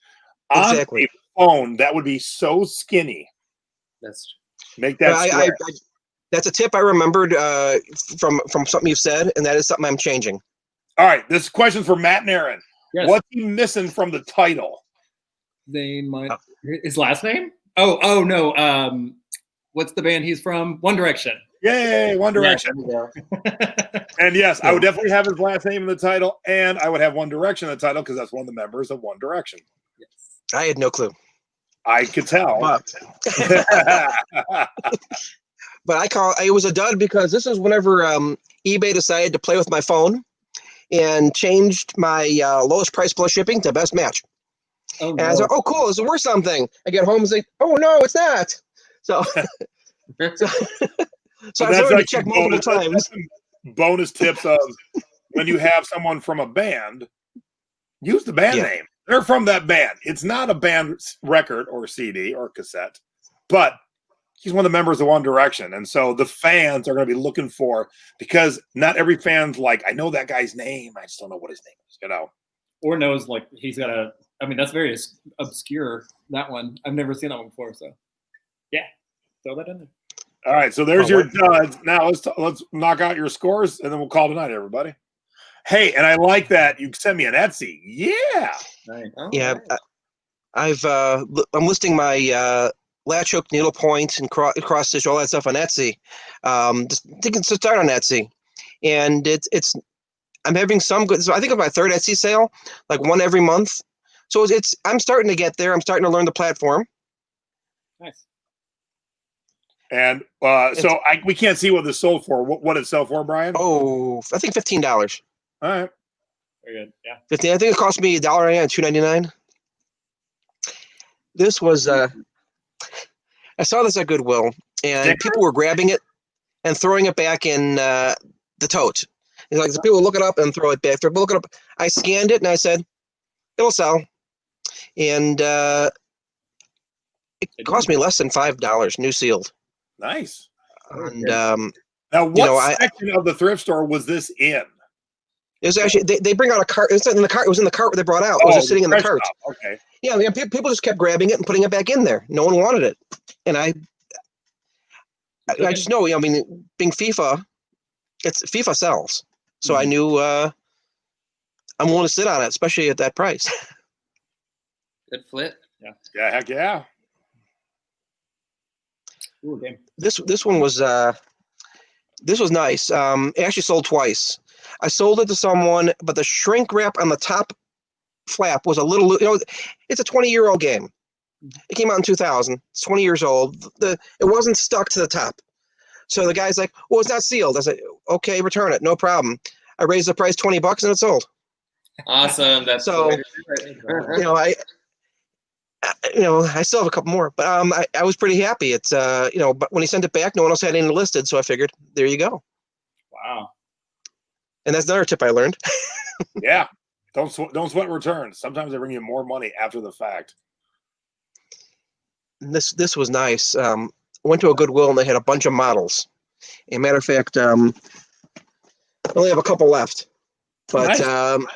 Exactly. On a phone, that would be so skinny. That's Make that square. That's a tip I remembered from something you've said, and that is something I'm changing. All right. This question's for Matt and Aaron. Yes. What's he missing from the title? His last name? Oh no. What's the band he's from? One Direction. Yay, One Direction. Yeah. And yes, I would definitely have his last name in the title, and I would have One Direction in the title because that's one of the members of One Direction. Yes. I had no clue. I could tell. But it was a dud because this is whenever eBay decided to play with my phone and changed my lowest price plus shipping to best match. Oh, and I was like, oh, cool, it's worth something. I get home and say, oh, no, it's not. So I started to check multiple times. Bonus tips of when you have someone from a band, use the band name. They're from that band. It's not a band record or CD or cassette, but he's one of the members of One Direction. And so the fans are going to be looking for, because not every fan's like, I know that guy's name. I just don't know what his name is, Or knows, like, he's got that's very obscure, that one. I've never seen that one before. So, yeah, throw that in there. All right. So there's your duds. Now let's knock out your scores, and then we'll call tonight, everybody. Hey, and I like that you sent me an Etsy. Yeah. Right. Oh, Yeah, right. I'm listing my latch hook, needlepoint, and cross stitch, all that stuff on Etsy. Just thinking to start on Etsy, and it's I'm having some good. So I think of my third Etsy sale, like one every month. So I'm starting to get there. I'm starting to learn the platform. Nice. And we can't see what this sold for. What it sell for, Brian? Oh, I think $15. All right. Very good. Yeah. 15. I think it cost me $1.99, $2.99. This was. I saw this at Goodwill, and people were grabbing it and throwing it back in the tote. It's like people look it up and throw it back. They're look it up. I scanned it and I said, "It'll sell," and it cost me less than $5, new sealed. Nice. And now, what section of the thrift store was this in? It was actually they bring out a cart. It was in the cart. It was in the cart they brought out. It was just sitting in the cart. Okay. Yeah, I mean, people just kept grabbing it and putting it back in there. No one wanted it, and I just know. I mean, being FIFA sells, so I knew I'm willing to sit on it, especially at that price. Good flip. Yeah. Heck yeah. Ooh, okay. This one was nice. It actually sold twice. I sold it to someone, but the shrink wrap on the top flap was a little. It's a 20-year-old game. It came out in 2000. It's 20 years old. It wasn't stuck to the top. So the guy's like, "Well, it's not sealed." I said, "Okay, return it, no problem." I raised the price $20 and it sold. Awesome. That's so. I still have a couple more, but I was pretty happy. It's but when he sent it back, no one else had any listed, so I figured, there you go. Wow. And that's another tip I learned. Yeah, don't sweat returns. Sometimes they bring you more money after the fact. This was nice. I went to a Goodwill and they had a bunch of models. As a matter of fact, I only have a couple left, but nice.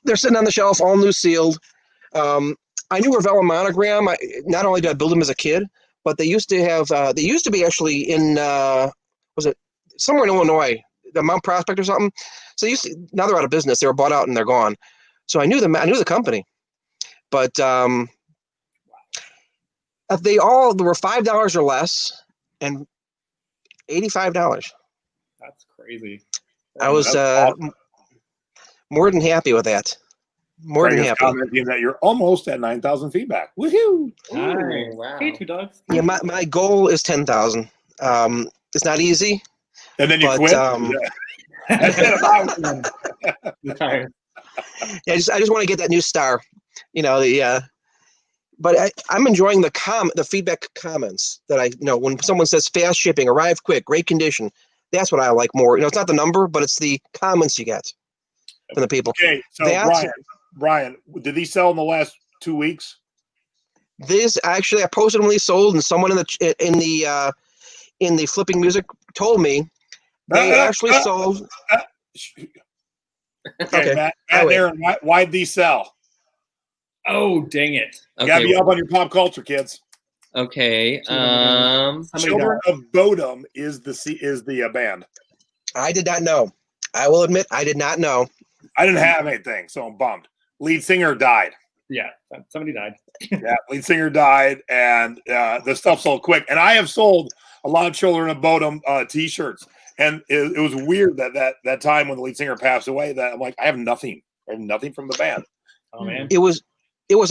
They're sitting on the shelf, all new sealed. I knew Ravello Monogram. Not only did I build them as a kid, but they used to have. They used to be actually in. Was it somewhere in Illinois, the Mount Prospect or something? So now they're out of business. They were bought out and they're gone. So I knew them. I knew the company, but there were $5 or less, and $85. That's crazy. I was more than happy with that. More than happy. Commenting that you're almost at 9,000 feedback. Woohoo! Nice. Wow. Hey, 2 dogs. Yeah, my goal is 10,000. It's not easy. And then you quit. Yeah, I just want to get that new star. But I'm enjoying the feedback comments that when someone says fast shipping, arrived quick, great condition. That's what I like more. It's not the number, but it's the comments you get from the people. Okay, so Brian, did these sell in the last 2 weeks? This actually, I posted when they sold, and someone in the flipping music told me they actually sold. Okay, Matt Aaron, why'd these sell? Oh, dang it! You gotta be up on your pop culture, kids. Okay. Children of Bodom is the band. I did not know. I will admit, I did not know. I didn't have anything, so I'm bummed. Lead singer died. Yeah, somebody died. Yeah, lead singer died, and the stuff sold quick. And I have sold a lot of Children of Bodom T-shirts, and it was weird that time when the lead singer passed away. That I'm like, I have nothing. I have nothing from the band. Oh man, it was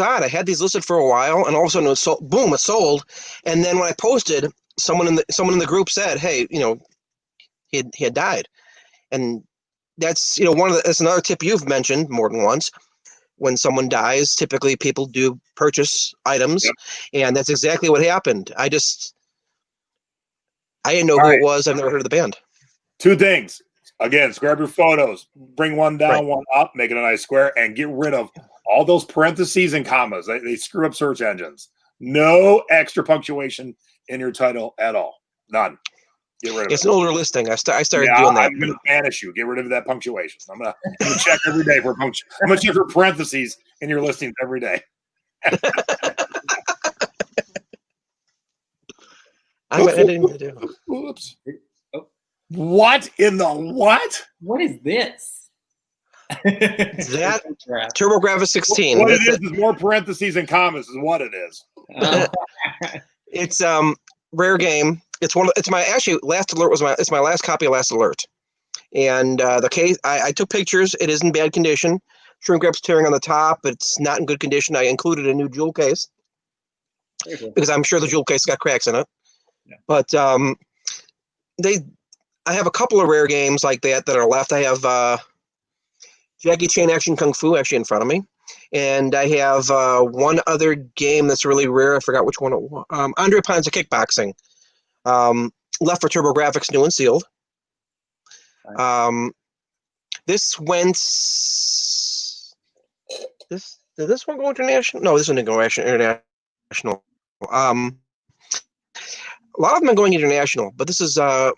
odd. I had these listed for a while, and all of a sudden it sold. Boom, it sold. And then when I posted, someone in the group said, "Hey, he had died," and that's that's another tip you've mentioned more than once. When someone dies, typically people do purchase items, and that's exactly what happened. I didn't know who it was. I've never heard of the band. 2 things. Again, grab your photos, bring one down, one up, make it a nice square, and get rid of all those parentheses and commas. They screw up search engines. No extra punctuation in your title at all. None. Get rid of it's an older listing. I started doing that. I'm going to banish you. Get rid of that punctuation. I'm going to check every day for punctuation. I'm going to check for parentheses in your listings every day. Oops. What in the what? What is this? That TurboGrafx 16. What it is more parentheses and commas is what it is. It's rare game. It's my last alert it's my last copy of Last Alert, And the case, I took pictures. It is in bad condition. Shrink wrap's tearing on the top. It's not in good condition. I included a new jewel case because I'm sure the jewel case got cracks in it. Yeah. But I have a couple of rare games like that are left. I have Jackie Chan Action Kung Fu actually in front of me. And I have one other game that's really rare. I forgot which one it was. Andre Ponza Kickboxing. Left for TurboGrafx, new and sealed. This went. Did this one go international? No, this one didn't go international. A lot of them are going international, but this is my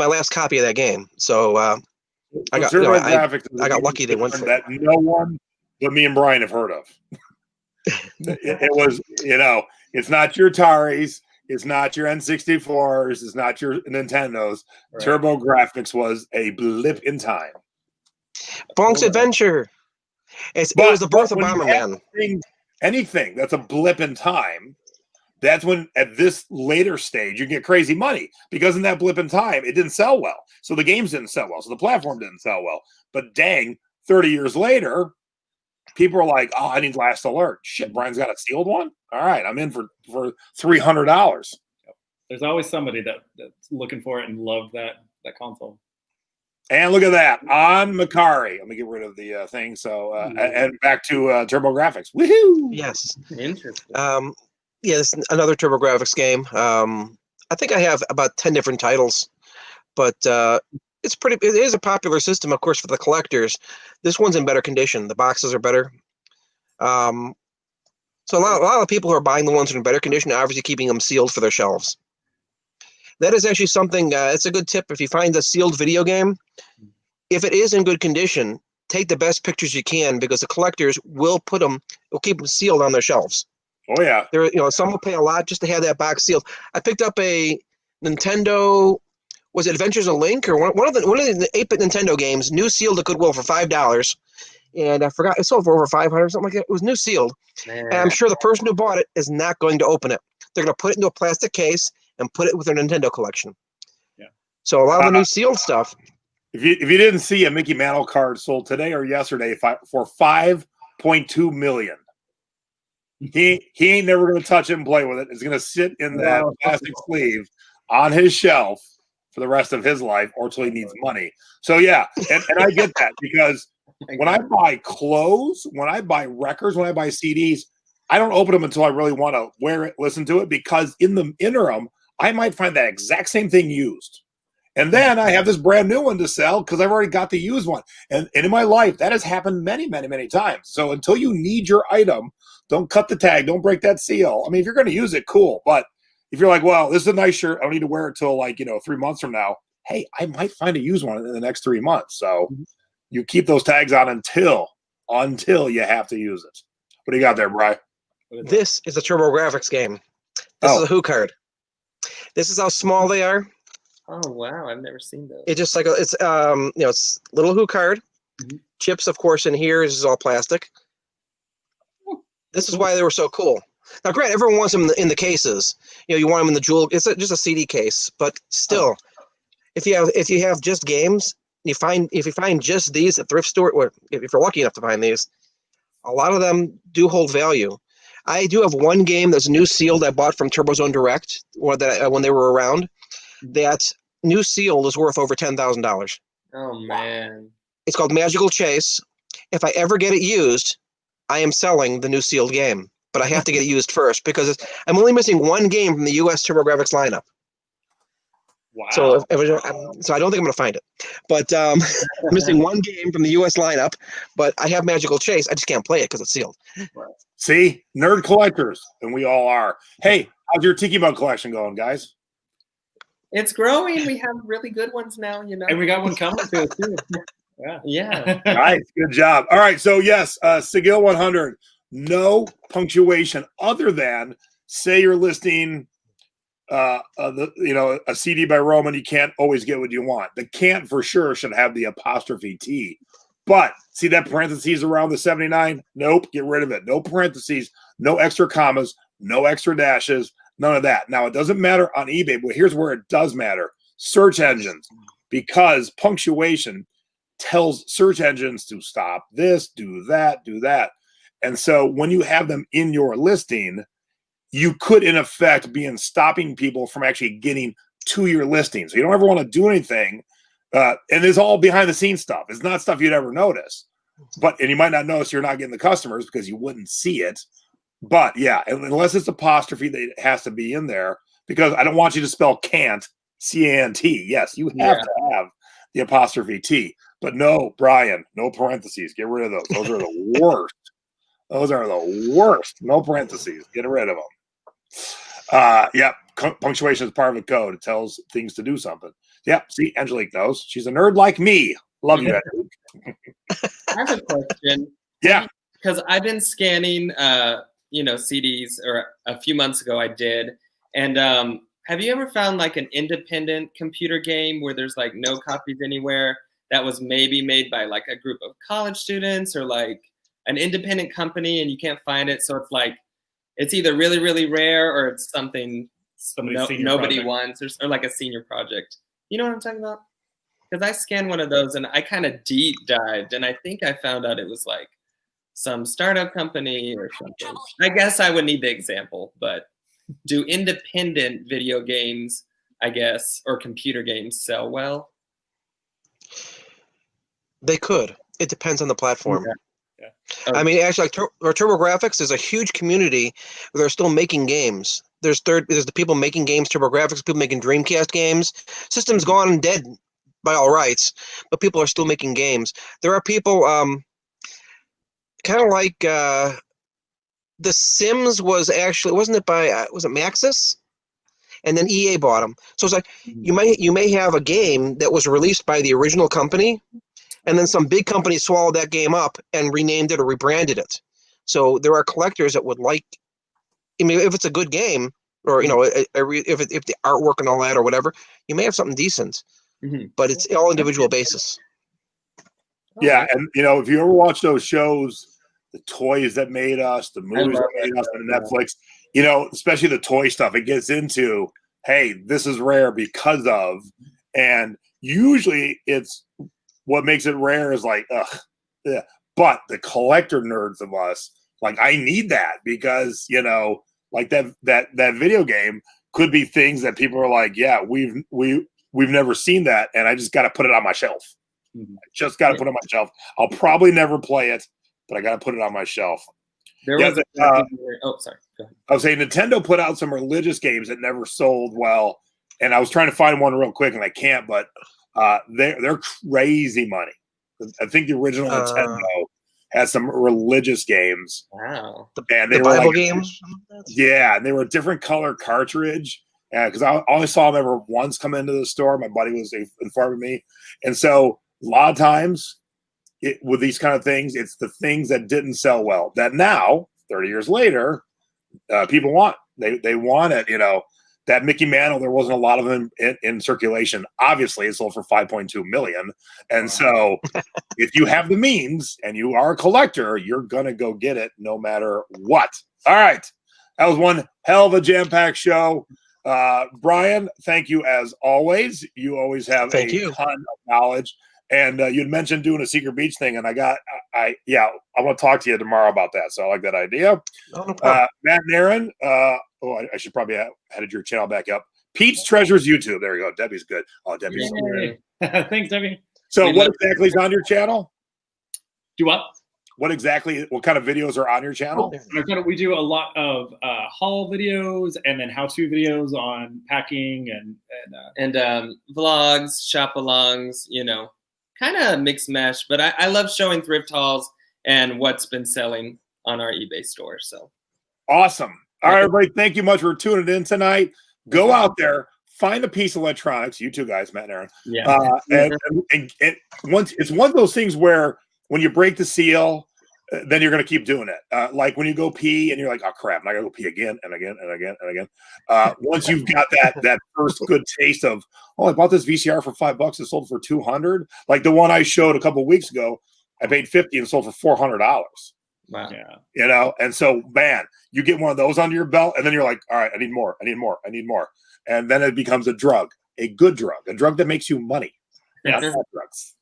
last copy of that game. So I got lucky they went for that. No one but me and Brian have heard of. It was, it's not your Ataris, it's not your N64s, it's not your Nintendos. Right. TurboGrafx was a blip in time. Bonk's Adventure. It was the birth of Bomberman. Anything that's a blip in time, that's when at this later stage you get crazy money, because in that blip in time it didn't sell well. So the games didn't sell well. So the platform didn't sell well. But dang, 30 years later, people are like, oh, I need Last Alert. Shit, Brian's got a sealed one? All right, I'm in for $300. There's always somebody that's looking for it and love that console. And look at that on Macari. Let me get rid of the thing. So and back to TurboGrafx. Woohoo! Yes. Interesting. This is another TurboGrafx game. I think I have about 10 different titles, but it is a popular system, of course, for the collectors. This one's in better condition. The boxes are better. So a lot of people who are buying the ones that are in better condition are obviously keeping them sealed for their shelves. That is actually something, it's a good tip. If you find a sealed video game, if it is in good condition, take the best pictures you can, because the collectors will keep them sealed on their shelves. Oh yeah. Some will pay a lot just to have that box sealed. I picked up a Nintendo, was it Adventures of Link, or one of the 8-bit Nintendo games, new sealed at Goodwill for $5. And I forgot, it sold for over $500, something like that. It was new sealed. Man. And I'm sure the person who bought it is not going to open it. They're going to put it into a plastic case and put it with their Nintendo collection. Yeah. So a lot of the new sealed stuff. If you didn't see a Mickey Mantle card sold today or yesterday for $5.2 million. He ain't never going to touch it and play with it. It's going to sit in that plastic sleeve on his shelf for the rest of his life, or till he needs money. So yeah, and I get that, because when I buy clothes, when I buy records, when I buy CDs, I don't open them until I really want to wear it, listen to it, because in the interim, I might find that exact same thing used. And then I have this brand new one to sell because I've already got the used one. And in my life, that has happened many, many, many times. So until you need your item, don't cut the tag, don't break that seal. I mean, if you're going to use it, cool. But if you're like, well, this is a nice shirt, I don't need to wear it till 3 months from now. Hey, I might find a used one in the next 3 months. So you keep those tags on until you have to use it. What do you got there, Brian? This is a TurboGrafx game. This is a Who card. This is how small they are. Oh wow, I've never seen those. It's just it's little Who card. Mm-hmm. Chips, of course, in here. This is all plastic. This is why they were so cool. Now, granted, everyone wants them in the cases. You want them in the jewel. It's just a CD case, but still, if you have just games, if you find just these at thrift store, or if you're lucky enough to find these, a lot of them do hold value. I do have one game that's new sealed I bought from TurboZone Direct, when they were around. That new sealed is worth over $10,000. Oh man! It's called Magical Chase. If I ever get it used, I am selling the new sealed game, but I have to get it used first, because I'm only missing one game from the U.S. TurboGrafx lineup. Wow! So I don't think I'm going to find it, but I'm missing one game from the U.S. lineup. But I have Magical Chase. I just can't play it because it's sealed. See, nerd collectors, and we all are. Hey, how's your Tiki Mug collection going, guys? It's growing. We have really good ones now, And we got one coming to us too. Yeah. Nice. Good job. All right. So yes, Sigil 100, no punctuation other than say you're listing a CD by Roman. You can't always get what you want. The can't for sure should have the apostrophe T. But see that parentheses around the 79? Nope. Get rid of it. No parentheses, no extra commas, no extra dashes, none of that. Now, it doesn't matter on eBay, but here's where it does matter. search engines, because punctuation tells search engines to stop this, do that, do that. And so when you have them in your listing, you could, in effect, be stopping people from actually getting to your listing. So you don't ever want to do anything. And it's all behind the scenes stuff. It's not stuff you'd ever notice. And you might not notice you're not getting the customers because you wouldn't see it. But yeah, unless it's apostrophe, that has to be in there, because I don't want you to spell can't, C-A-N-T. Yes, you have to have the apostrophe T. But no, Brian, no parentheses. Get rid of those. Those are the worst. Those are the worst. No parentheses. Get rid of them. Punctuation is part of the code. It tells things to do something. Yep. See, Angelique knows. She's a nerd like me. Love you, Angelique. I have a question. Yeah. Because I've been scanning, CDs, or a few months ago I did. And have you ever found like an independent computer game where there's like no copies anywhere that was maybe made by like a group of college students or like an independent company and you can't find it? So it's like, it's either really, really rare or it's something nobody wants, or like a senior project. You know what I'm talking about? Because I scanned one of those and I kind of deep dived and I think I found out it was like some startup company or something. I guess I would need the example, but do independent video games, I guess, or computer games sell well? They could. It depends on the platform. Yeah. Okay. I mean, actually, like TurboGrafx is a huge community where they're still making games. There's the people making games, TurboGrafx, people making Dreamcast games. System's gone and dead by all rights, but people are still making games. There are people, kind of like The Sims was actually, wasn't it by, was it Maxis? And then EA bought them. So it's like you may have a game that was released by the original company, and then some big company swallowed that game up and renamed it or rebranded it. So there are collectors that would like, I mean, if it's a good game, or if the artwork and all that or whatever, you may have something decent. Mm-hmm. But it's all individual basis. Yeah, and if you ever watch those shows, the toys that made us, the movies that made us on Netflix, especially the toy stuff, it gets into, hey, this is rare because of, and usually it's what makes it rare is like, yeah. But the collector nerds of us, like, I need that because like that video game could be things that people are like, yeah, we've never seen that, and I just got to put it on my shelf. Mm-hmm. I just got to put it on my shelf. I'll probably never play it, but I got to put it on my shelf. Sorry. Go ahead. I was saying Nintendo put out some religious games that never sold well, and I was trying to find one real quick, and I can't. But they're crazy money. I think the original Nintendo had some religious games. Wow. And they the were Bible like, games? Yeah, and they were a different color cartridge. Because I only saw them ever once come into the store. My buddy was informing me. And so a lot of times with these kind of things, it's the things that didn't sell well that now, 30 years later, people want. They want it. That Mickey Mantle, there wasn't a lot of them in circulation. Obviously, it sold for $5.2 million. And so if you have the means and you are a collector, you're going to go get it no matter what. All right. That was one hell of a jam-packed show. Brian, thank you as always. You always have ton of knowledge. And you'd mentioned doing a Secret Beach thing, and I want to talk to you tomorrow about that. So I like that idea. Oh, no problem. Matt and Aaron, I should probably have headed your channel back up. Pete's Treasures YouTube. There you go. Debbie's good. Oh, Debbie's so good. Thanks, Debbie. So what exactly is on your channel? Do what? What kind of videos are on your channel? We do a lot of haul videos and then how-to videos on packing and vlogs, shop-alongs, kind of mixed mesh. But I love showing thrift hauls and what's been selling on our eBay store. So awesome. All right, everybody. Thank you much for tuning in tonight. Go out there, find a piece of electronics. You two guys, Matt and Aaron. Yeah. And once it's one of those things where when you break the seal, then you're going to keep doing it. Like when you go pee and you're like, oh crap, I got to go pee again and again and again and again. Once you've got that first good taste of, I bought this VCR for $5, it sold for $200. Like the one I showed a couple of weeks ago, I paid $50 and sold for $400. Wow. Yeah. And so, man, you get one of those under your belt, and then you're like, all right, I need more. And then it becomes a drug. a good drug, a drug that makes you money. Yes. Not bad drugs.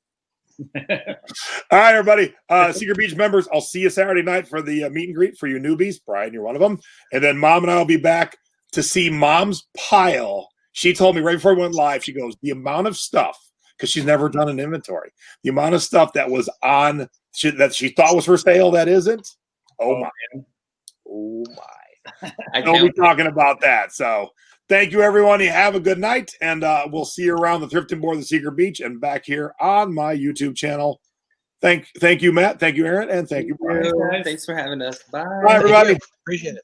All right, everybody. Secret Beach members, I'll see you Saturday night for the meet and greet for you newbies. Brian, you're one of them. And then Mom and I will be back to see Mom's pile. She told me right before we went live, she goes, the amount of stuff, because she's never done an inventory, the amount of stuff that was on that she thought was for sale that isn't. Oh my. Oh my. We'll be talking about that. So thank you, everyone. You have a good night, and we'll see you around the Thrifting Board of the Secret Beach and back here on my YouTube channel. Thank you, Matt. Thank you, Aaron, and thank you, Brian. Thanks for having us. Bye. Bye, everybody. Appreciate it.